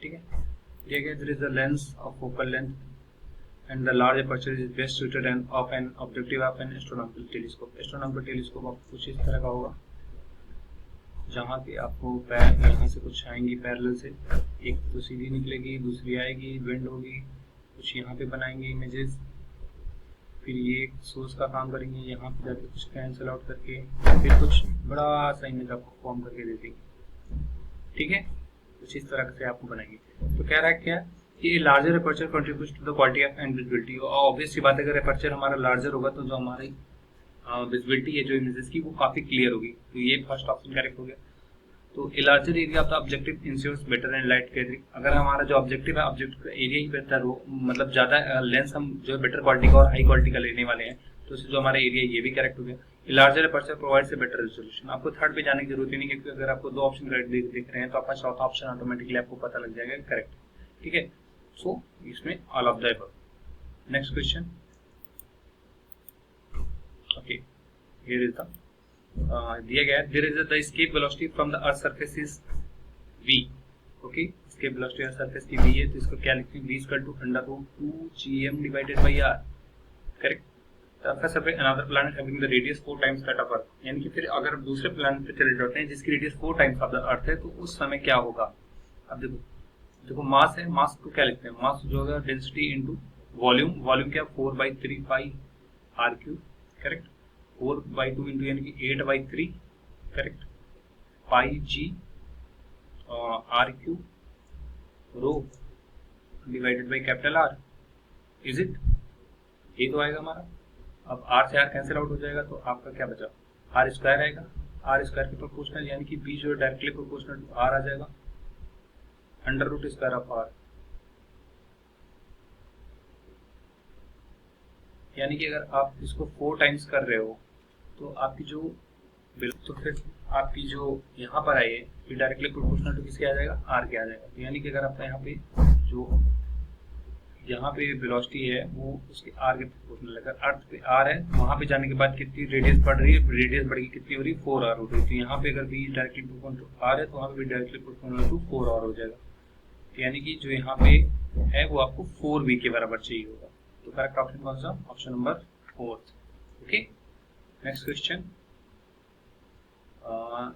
ठीक है। दिया गया there is the lens of focal length and the large aperture is best suited and of an objective of an astronomical telescope. Astronomical telescope आपको कुछ इस तरह का होगा, जहाँ पे आपको पैर यहाँ से कुछ आएंगी पैरेलल से, एक तो सीधी निकलेगी, दूसरी आएगी बेंड होगी, कुछ यहाँ पे बनाएंगे इमेजेस, फिर ये सोर्स का काम करेंगे, यहाँ पे जाके कुछ कैंसिल आउट करके फिर कुछ बड़ा सा इमेज आपको फॉर्म करके दे देंगे। ठीक है, कुछ इस तरह से आपको बनाएंगे। तो कह रहा है क्या कि larger aperture contributes to the quality of and visibility. Obvious सी बात है, अगर एपर्चर हमारा लार्जर होगा तो जो हमारी विजिबिलिटी है जो इमेजेस की वो काफी क्लियर होगी। तो ये फर्स्ट ऑप्शन करेक्ट हो गया। तो a larger area of the objective ensures better and light gathering. अगर हमारा जो ऑब्जेक्टिव है, ऑब्जेक्टिव का एरिया ही बेहतर हो, मतलब ज्यादा लेंस हम जो है बेटर क्वालिटी का और हाई क्वालिटी का लेने वाले हैं, तो इससे जो हमारा एरिया ये भी करेक्ट हो गया। A larger aperture provides a better resolution. आपको थर्ड पे जाने की जरूरत ही नहीं, क्योंकि अगर आपको दो ऑप्शन करेक्ट दिख रहे हैं तो आपका चौथा ऑप्शन ऑटोमेटिकली आपको पता लग जाएगा करेक्ट। ठीक है, सो इसमें all of the above. Next question, okay, here is the दिया गया है, there is the escape velocity from the earth surface is v। Okay, escape velocity earth surface की v है, तो इसको क्या लिखते हैं, v equal to √2gm divided by r। Correct. Another planet having the radius 4 times that of earth. यानी कि फिर अगर दूसरे प्लैनेट पे चले जाते हैं जिसकी radius 4 times of the earth है, तो उस समय क्या होगा। अब देखो मास है, मास को क्या लिखते हैं, मास जो होगा डेंसिटी इनटू वॉल्यूम। वॉल्यूम क्या 4/3 पाई r3। करेक्ट, 4/2 इंटू यानी कि 8/3। Correct, pi g r3 rho divided by capital R। Is it, ये तो आएगा हमारा। अब r से r कैंसिल आउट हो जाएगा, तो आपका क्या बचा, r स्क्वायर आएगा। r स्क्वायर के प्रोपोर्शनल यानी कि b जो डायरेक्टली प्रोपोर्शनल टू r आ जाएगा, √स्क्वायर ऑफ r। यानी कि अगर आप इसको 4 टाइम्स कर रहे हो तो आपकी जो तो फिर आपकी जो यहाँ पर आई है फिर डायरेक्टली प्रोपोर्शनल टू किसके आ जाएगा, r के आ जाएगा। तो यानी कि अगर आपका यहाँ पे जो यहाँ पे वेलोसिटी है वो उसके r के प्रोपोर्शनल, अगर अर्थ पे r है वहाँ पे जाने के बाद कितनी रेडियस बढ़ रही है, रेडियस बढ़ गई कितनी हो रही है 4r हो रही है। तो यहाँ पे अगर v directly proportional to r है तो वहाँ पे भी डायरेक्टली प्रोपोर्शनल टू 4r हो जाएगा। यानी कि जो यहाँ पे है वो आपको 4v के बराबर चाहिए होगा। तो करेक्ट ऑप्शन कौन सा, option number 4। Okay, next question,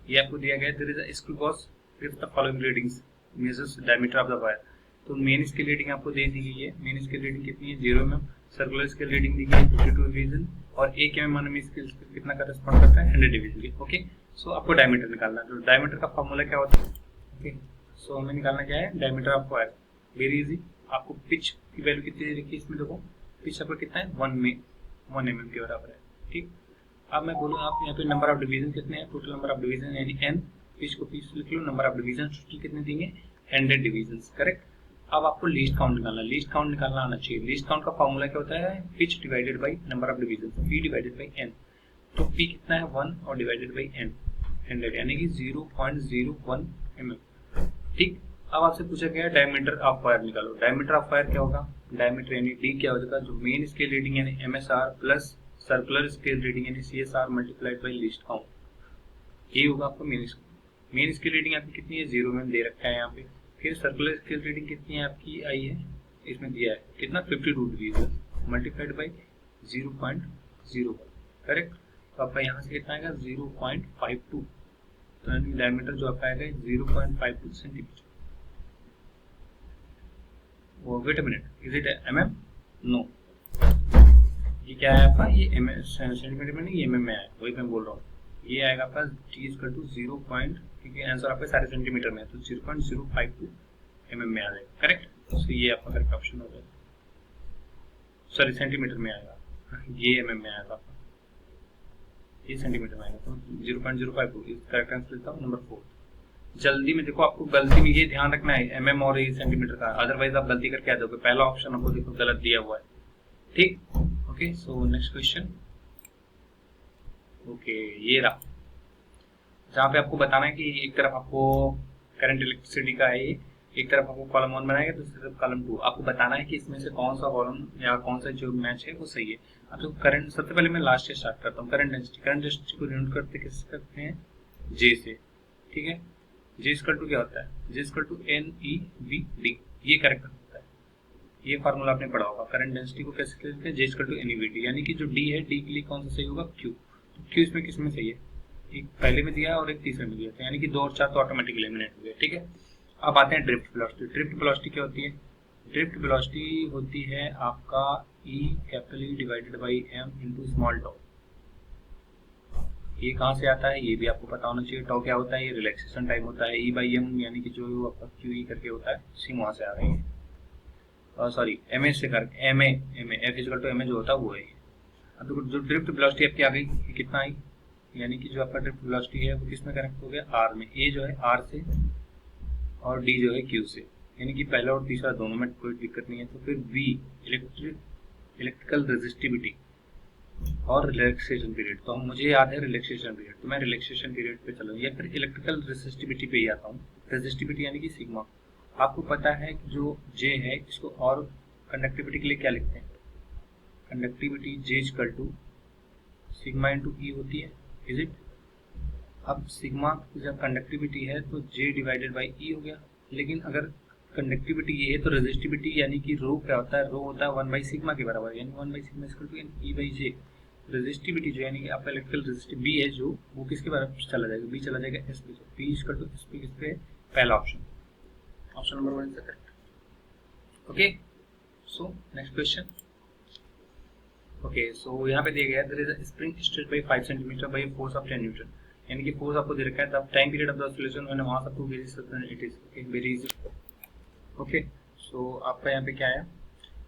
ये आपको दिया गया है, there is a screw boss with the following readings measures diameter of the wire. तो मेन स्केल रीडिंग आपको दे दी गई है। मेन स्केल रीडिंग कितनी है, 0 mm। सर्कुलर स्केल रीडिंग दी गई है 52 डिवीजन, और 1 mm में स्केल कितना करस्पॉन्ड करता है, 100 डिवीजन की। ओके, सो आपको डायमीटर निकालना है। तो डायमीटर का फॉर्मूला क्या होता है, ओके, सो हमें निकालना क्या है, diameter of wire. Very easy, आपको पिच की वैल्यू कितनी दे रखी है इसमें, देखो पिच आपका कितना है, 1 mm के बराबर है। ठीक, अब मैं बोलूँ आप यहाँ पे नंबर ऑफ डिवीजन कितने हैं, टोटल नंबर ऑफ डिवीजन यानी n, पिच को पिच लिख लो, नंबर ऑफ डिवीजन टोटल कितने देंगे, 100 डिवीजन। करेक्ट। अब आपको लीस्ट काउंट निकालना, लीस्ट काउंट निकालना आना चाहिए। लीस्ट काउंट का फॉर्मूला क्या होता है, pitch divided by number of division, p divided by n। तो p कितना है 1 और डिवाइडेड बाई n 100 यानी कि 0.01 mm। ठीक, अब आपसे पूछा गया डायमीटर ऑफ वायर निकालो। डायमीटर ऑफ वायर क्या होगा, डायमीटर यानी d क्या हो जाएगा, जो मेन स्केल रीडिंग यानी MSR plus circular scale reading यानी CSR multiplied by least count, ये होगा आपका main scale. Main scale reading आपकी कितनी है, 0 में दे रखा है यहाँ पे। फिर सर्कुलर स्केल रीडिंग कितनी है आपकी आई है, इसमें दिया है कितना 52 डिवीजन मल्टीप्लाइड बाई 0.01। करेक्ट, तो आपका यहाँ से कितना आएगा 0.52। तो डायमीटर जो आपका आएगा 0.52 centimetre. Wait a minute, is it mm? No, ये क्या है आपका, ये सेंटीमीटर में नहीं, ये mm में आया, वही मैं बोल रहा हूँ। ये आएगा आपका t इक्वल टू 0. क्योंकि आंसर आपका सारे सेंटीमीटर में है तो 0.052 mm में आ जाएगा। करेक्ट, तो ये आपका करेक्ट ऑप्शन हो जाएगा। सॉरी, सेंटीमीटर में आएगा, ये mm में आएगा आपका, ये सेंटीमीटर में आएगा, तो 0.052 करेक्ट आंसर लेता हूँ नंबर 4। जल्दी में देखो, आपको गलती में ये ध्यान रखना है mm और ये सेंटीमीटर का, अदरवाइज आप गलती करके आ जाओगे। पहला ऑप्शन आपको देखो गलत दिया हुआ है। ठीक, okay, so next question. Okay, ये रहा, जहाँ पे आपको बताना है कि एक तरफ आपको करंट इलेक्ट्रिसिटी का है, एक तरफ आपको कॉलम 1 बनाएगा, दूसरी तरफ कॉलम 2। आपको बताना है कि इसमें से कौन सा कॉलम या कौन सा जो मैच है वो सही है। अब तो करंट, सबसे पहले मैं लास्ट से स्टार्ट करता हूँ। करंट डेंसिटी को डिनोट करते किससे करते हैं, J से। ठीक है, J इक्वल टू क्या होता है, J इक्वल टू NEVD, ये करेक्ट होता है। ये फार्मूला आपने पढ़ा होगा। करंट डेंसिटी को कैसे लिखते हैं, J इक्वल टू NEVD, यानी कि जो D है, D के लिए कौन सा सही होगा, Q। तो Q इसमें किस में सही है, एक पहले में दिया और एक तीसरे में दिया था, यानी कि 2 और 4 तो ऑटोमेटिकली एलिमिनेट हो गए। ठीक है, अब आते हैं ड्रिफ्ट वेलोसिटी। ड्रिफ्ट वेलोसिटी क्या होती है, ड्रिफ्ट वेलोसिटी होती है आपका E capital E divided by M into small tau. ये कहाँ से आता है ये भी आपको पता होना चाहिए। टॉ क्या होता है, ये रिलैक्सेशन टाइम होता है। E बाई M यानी कि जो आपका QE करके होता है सी वहाँ से आ रही है, सॉरी MA से कर MA F equal to MA जो होता है वो है। अब देखो जो ड्रिफ्ट वेलोसिटी आपकी आ गई ये कितना आई, यानी कि जो आपका ड्रिफ्ट वेलोसिटी है वो किस में कनेक्ट हो गया, R में। A जो है R से और D जो है Q से, यानी कि पहला और तीसरा दोनों में कोई दिक्कत नहीं है। तो फिर V इलेक्ट्रिकल रेजिस्टिविटी और रिलैक्सेशन पीरियड, तो मुझे याद है रिलैक्सेशन पीरियड, तो मैं रिलैक्सेशन पीरियड पे चलूँ या फिर इलेक्ट्रिकल रेजिस्टिविटी पे ही आता हूँ। रेजिस्टिविटी यानी कि सिग्मा। आपको पता है कि जो J है इसको और कंडक्टिविटी के लिए क्या लिखते हैं, conductivity J equal to sigma into E होती है, इज इट। अब सिग्मा जब कंडक्टिविटी है तो J डिवाइडेड बाई E हो गया, लेकिन अगर कंडक्टिविटी ये है तो रेजिस्टिविटी यानी कि रो क्या होता है, रो होता है 1 बाई सिग्मा के बराबर, यानी 1 by sigma equal to E by J। Resistivity जो यानी कि आपका इलेक्ट्रिकल रेजिस्टिव B है जो वो किसके बराबर चला जाएगा, B चला जाएगा S पे, B इक्वल टू S पे किस पे, पहला option, option number 1 is the correct. Okay, so next question. Okay, so यहाँ पे दिया गया there is a spring stretch by 5 centimetre by force of 10 newton, यानी कि फोर्स आपको दे रखा है, the time period of the oscillation when mass up to it is very easy. Okay, so आपका यहाँ पे क्या है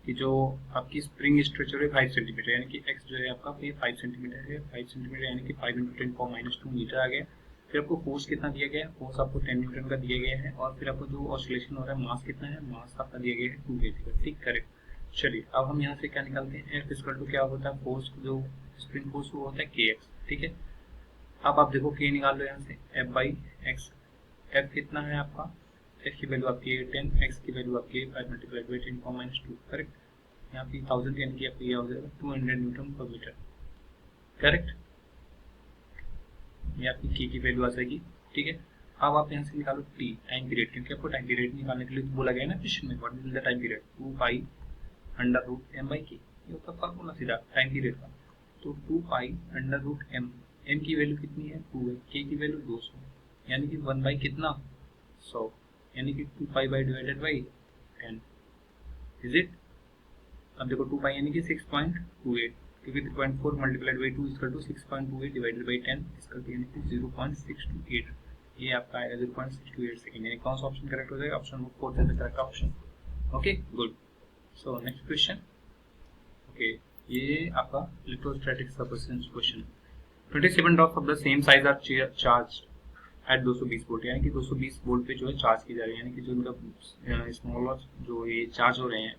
कि जो आपकी स्प्रिंग स्ट्रेचर है 5 सेंटीमीटर, यानी कि x जो है आपका 5 सेंटीमीटर है, 5 सेंटीमीटर यानी कि 5 इंटू 10⁻² मीटर आ गया। फिर आपको फोर्स कितना दिया गया है, फोर्स आपको 10 न्यूटन का दिया गया है, और फिर आपको जो ऑसिलेशन हो रहा है मास कितना है, मास आपका दिया गया है 2 kg, ठीक करेक्ट। चलिए अब हम यहाँ से क्या निकालते हैं, F इक्वल टू क्या होता है, फोर्स जो स्प्रिंग फोर्स वो होता है kx, ठीक है। अब आप देखो k निकाल लो यहाँ से, F बाई एक्स। F कितना है आपका, F की वैल्यू आपकी है 10, x की वैल्यू आपकी है 5 मल्टीप्लाइड बाई 10⁻², करेक्ट। यहाँ पे 1000 यानी कि आपको यह हो जाएगा 200 न्यूटन पर मीटर, करेक्ट। ये आपकी k की वैल्यू आ जाएगी, ठीक है। अब आप यहाँ से निकालो t, टाइम पीरियड, क्योंकि आपको टाइम पीरियड निकालने के लिए बोला गया है ना क्वेश्चन में, what is the time period, 2 pi under root m by k, ये होता है फॉर्मूला सीधा टाइम पीरियड का। तो 2 pi under root m, m की वैल्यू कितनी है 2 है, k की वैल्यू 200, यानी कि 1 बाई कितना 100, यानी कि 2 pi by divided by 10, is it. अब देखो 2 पाई यानी कि 6.28, क्योंकि 3.4 multiplied by 2 equal to 6.28 divided by 10 equal to यानी कि 0.628, ये आपका आएगा 0.628 सेकंड, यानी कौन सा ऑप्शन करेक्ट हो जाएगा, option number 4 is the correct option. Okay good, so next question. Okay, ये आपका इलेक्ट्रोस्टैटिक्स का question. 27 drops of the same size are charged at 220 volt, यानी कि 220 वोल्ट पे जो है चार्ज की जा रही है, यानी कि जो इनका स्मॉल जो ये चार्ज हो रहे हैं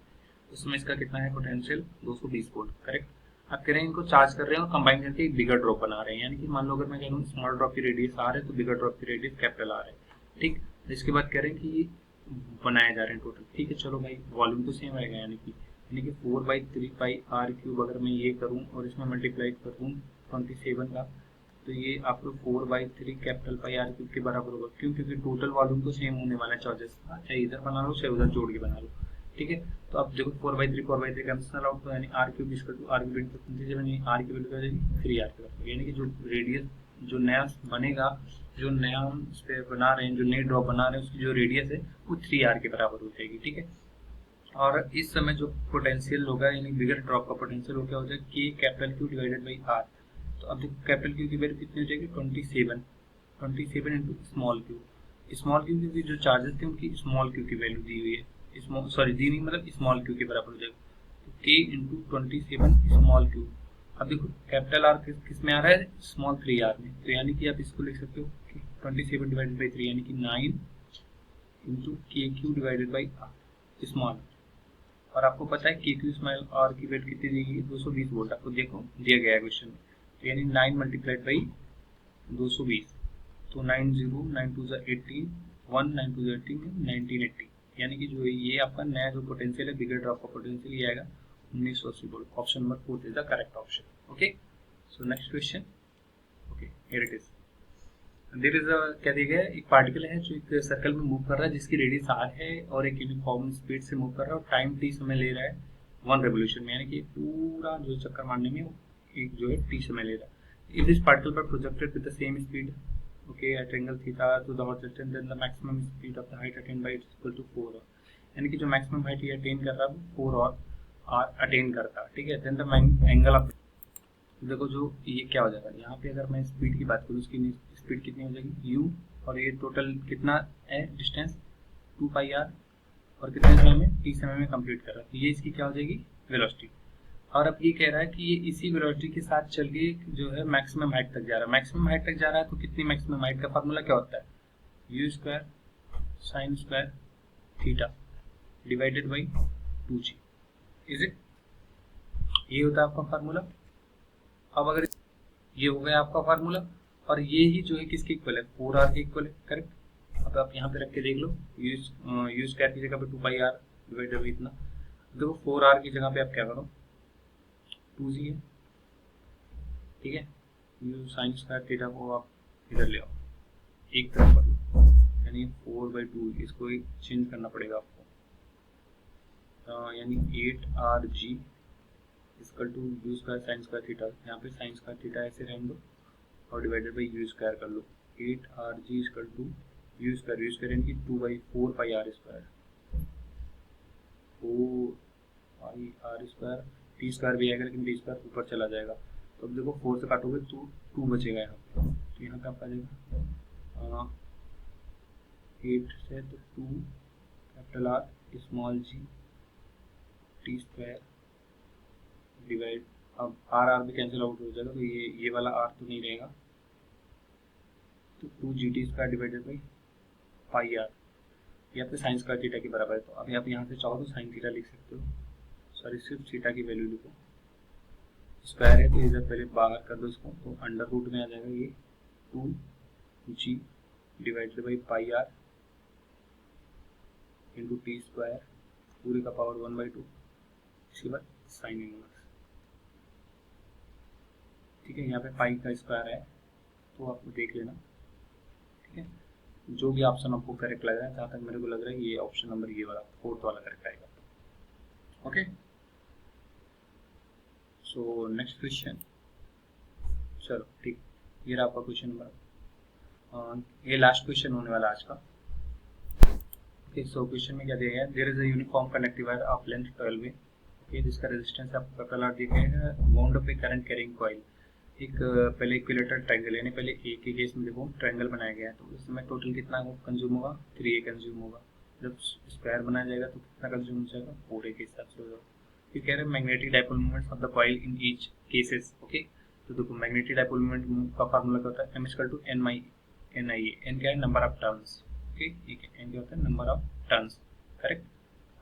उसमें इसका कितना है पोटेंशियल 220 वोल्ट, करेक्ट। आप कह रहे हैं इनको चार्ज कर रहे हैं और कंबाइन करके एक बिगर ड्रॉप बना रहे हैं, यानी कि मान लो अगर मैं कह रहा हूँ स्मॉल ड्रॉप की रेडियस R है तो बिगर ड्रॉप की रेडियस कैपिटल R है, ठीक। इसके बाद कह रहे हैं कि बनाए जा रहे हैं टोटल, ठीक है। चलो भाई वॉल्यूम तो सेम रहेगा, यानी कि 4/3 पाई r³ अगर मैं ये करूँ और इसमें मल्टीप्लाई करूँ 27 का, तो ये आपको 4/3 कैपिटल पाई r³ के बराबर होगा, क्यों, क्योंकि टोटल वॉल्यूम तो सेम होने वाला है चार्जेस का, चाहे इधर बना लो चाहे उधर जोड़ के बना लो, ठीक है। तो अब देखो 4/3 कैंसिल आउट, तो यानी r³ equal to r³ into 27, यानी r की वैल्यू क्या हो जाएगी 3r के बराबर, यानी कि जो रेडियस जो नया बनेगा, जो नया इस पे बना रहे हैं, जो नई ड्रॉप बना रहे हैं उसकी जो रेडियस है वो 3r के बराबर हो जाएगी, ठीक है। और इस समय जो पोटेंशियल होगा यानी बिगर ड्रॉप का पोटेंशियल हो क्या हो जाएगा k capital Q divided by r। तो अब देखो कैपिटल Q की वैल्यू कितनी हो जाएगी 27 इंटू स्मॉल q की जो चार्जेस थे उनकी स्मॉल q की वैल्यू दी हुई है, सॉरी दी नहीं मतलब स्मॉल q के बराबर हो जाएगा, तो k इंटू 27 स्मॉल q। अब देखो कैपिटल R किस में आ रहा है, स्मॉल 3r में, तो यानी कि आप इसको लिख सकते हो 27 डिवाइडेड बाई 3 यानी कि 9 into KQ divided by r small. और आपको पता है KQ स्मॉल R की वैल्यू कितनी दी गई 220 वोल्ट, आपको देखो दिया गया है क्वेश्चन में, तो यानी 9 मल्टीप्लाइड बाई 220, तो 9 2 18, 1 9 2 18 1980, यानी कि जो ये आपका नया जो पोटेंशियल है बिगर ड्रॉप का पोटेंशियल ये आएगा 1980 volt, option number 4 is the correct option. Okay, so next question. Okay, here it is, there is a क्या दिया गया है, एक पार्टिकल है जो एक सर्कल में मूव कर रहा है जिसकी रेडियस r है और एक यूनिफॉर्म स्पीड से मूव कर रहा है और टाइम t समय ले रहा है 1 रेवोल्यूशन में, यानी कि पूरा जो चक्कर मारने में एक जो है t समय ले रहा है। If this particle were projected with the same speed, okay, at angle theta to the horizontal, then the maximum speed of the height attained by it is equal to 4, यानी कि जो मैक्सिमम हाइट ये attain कर रहा है वो 4 और are attain करता है, ठीक है। देन द एंगल ऑफ, देखो जो ये क्या हो जाएगा यहाँ पे, अगर मैं स्पीड की बात करूँ उसकी स्पीड कितनी हो जाएगी यू, और ये टोटल कितना है डिस्टेंस 2 पाई आर, और कितने समय में 30 समय में कंप्लीट कर रहा है, तो ये इसकी क्या हो जाएगी वेलोसिटी। और अब ये कह रहा है कि ये इसी वेलोसिटी के साथ चल के जो है मैक्सिमम हाइट तक जा रहा है। मैक्सिमम हाइट तक जा रहा है तो कितनी मैक्सिमम हाइट का फार्मूला क्या होता है, you square sine square theta divided by 2g, is it, ये होता है आपका फार्मूला। अब अगर ये हो गया आपका फार्मूला, और ये ही जो है किसके इक्वल है 4r के इक्वल है, करेक्ट। अब आप यहाँ पे रख के देख लो, यू स्क्वायर की जगह पे 2 पाई आर डिवाइडेड बाई इतना, देखो 4r की जगह पे आप क्या करो 2g है, ठीक है। यू साइन स्क्वायर थीटा को आप इधर ले आओ, एक तरफ कर लो, यानी 4/2, इसको एक चेंज करना पड़ेगा आपको, यानी 8rg equal to U square sine square theta, यहाँ पे साइन स्क्वायर थीटा ऐसे रहने दो और डिवाइडेड बाई यू स्क्वायर कर लो, 8rg equal to U square यानी कि 2/4 pi R square, 4 pi R square, T square भी आएगा लेकिन टी स्क्वायर ऊपर चला जाएगा, तो अब देखो 4 से काटोगे तो 2 बचेगा यहाँ पे, तो यहाँ पे आपका जाएगा 8 से तो 2 capital R small G T square divide, अब आर भी कैंसिल आउट हो जाएगा, तो ये वाला आर तो नहीं रहेगा, तो 2gt square divided by pi R, ये आपके साइन स्क्वायर थीटा के बराबर है। तो अभी आप यहाँ से चाहो तो साइन थीटा लिख सकते हो, सॉरी सिर्फ थीटा की वैल्यू लिखो, स्क्वायर है तो इधर पहले बाहर कर दो इसको, तो अंडर रूट में आ जाएगा ये 2g divided by pi R into T square पूरे का पावर 1/2, इसके बाद साइन इनवर्स, ठीक है। यहाँ पे पाई का स्क्वायर है तो आपको देख लेना, ठीक है। जो भी ऑप्शन आपको करेक्ट लग रहा है, जहाँ तक मेरे को लग रहा है ये ऑप्शन नंबर ये वाला 4th वाला करेक्ट आएगा, ओके। सो नेक्स्ट क्वेश्चन, चलो ठीक, ये रहा आपका क्वेश्चन नंबर, ये लास्ट क्वेश्चन होने वाला आज का, ओके। सो क्वेश्चन में क्या दिया गया है, there is a uniform conductive wire of length 12 okay, जिसका रेजिस्टेंस आपका कलर दिया गया है, wound up a current carrying coil, एक पहले इक्विलेटरल ट्रायंगल, यानी पहले ए के केस में देखो ट्रायंगल बनाया गया है, तो इसमें टोटल कितना कंज्यूम होगा 3a कंज्यूम होगा, जब स्क्वायर बनाया जाएगा तो कितना कंज्यूम हो जाएगा 4a के हिसाब से होगा। फिर कह रहे हैं magnetic dipole moments of the coil in each cases, okay. तो देखो मैग्नेटिक डाइपोल मोमेंट का फार्मूला क्या होता है, m equal to n/NIA, n क्या है number of turns, okay, n क्या होता है नंबर ऑफ टर्न्स, करेक्ट।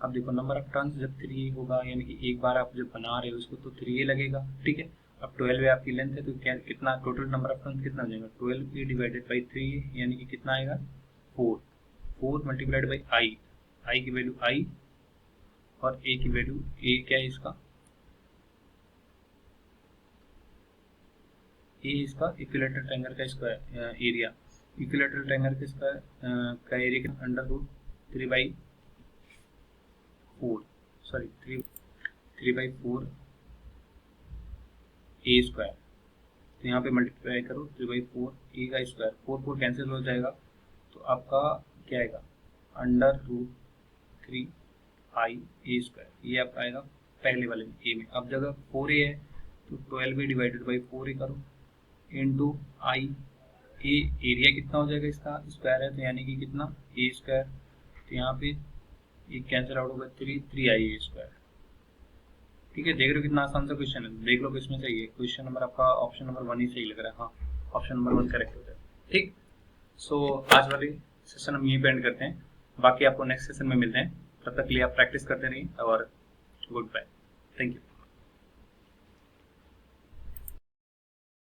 अब देखो नंबर ऑफ टर्न्स जब 3 होगा, यानी कि एक बार आप जब बना रहे हो उसको तो 3a लगेगा, ठीक है। अब 12 आपकी लेंथ है तो क्या कितना टोटल नंबर ऑफ टर्न्स कितना हो जाएगा 12a डिवाइडेड बाई 3, यानी कि कितना आएगा 4 मल्टीप्लाइड बाई आई की वैल्यू आई और a की वैल्यू a क्या है इसका, a इसका इक्विलेटरल ट्रायंगल का स्क्वायर एरिया, इक्विलेटरल ट्रायंगल के स्क्वायर का area under root 3/4 sorry 3/4 a square, तो यहाँ पे मल्टीप्लाई करो 3/4 a का स्क्वायर, 4 कैंसिल हो जाएगा तो आपका क्या आएगा under root 3 I a square, ये आपका आएगा पहले वाले में a में। अब जगह 4a है तो 12a डिवाइडेड बाई 4a करो इंटू आई, ए एरिया कितना हो जाएगा इसका स्क्वायर है तो यानी कि कितना a स्क्वायर, तो यहाँ पे ये कैंसिल आउट होगा 3i a स्क्वायर, ठीक है। देख रहे हो कितना आसान सा क्वेश्चन है, देख लो किसमें सही है, क्वेश्चन नंबर आपका ऑप्शन नंबर 1 ही सही लग रहा है, हाँ ऑप्शन नंबर 1 करेक्ट हो जाए, ठीक। सो आज वाली सेशन हम यहीं पे एंड करते हैं, बाकी आपको नेक्स्ट सेशन में मिलते हैं, तब तक के लिए आप प्रैक्टिस करते रहिए और गुड बाय, थैंक यू।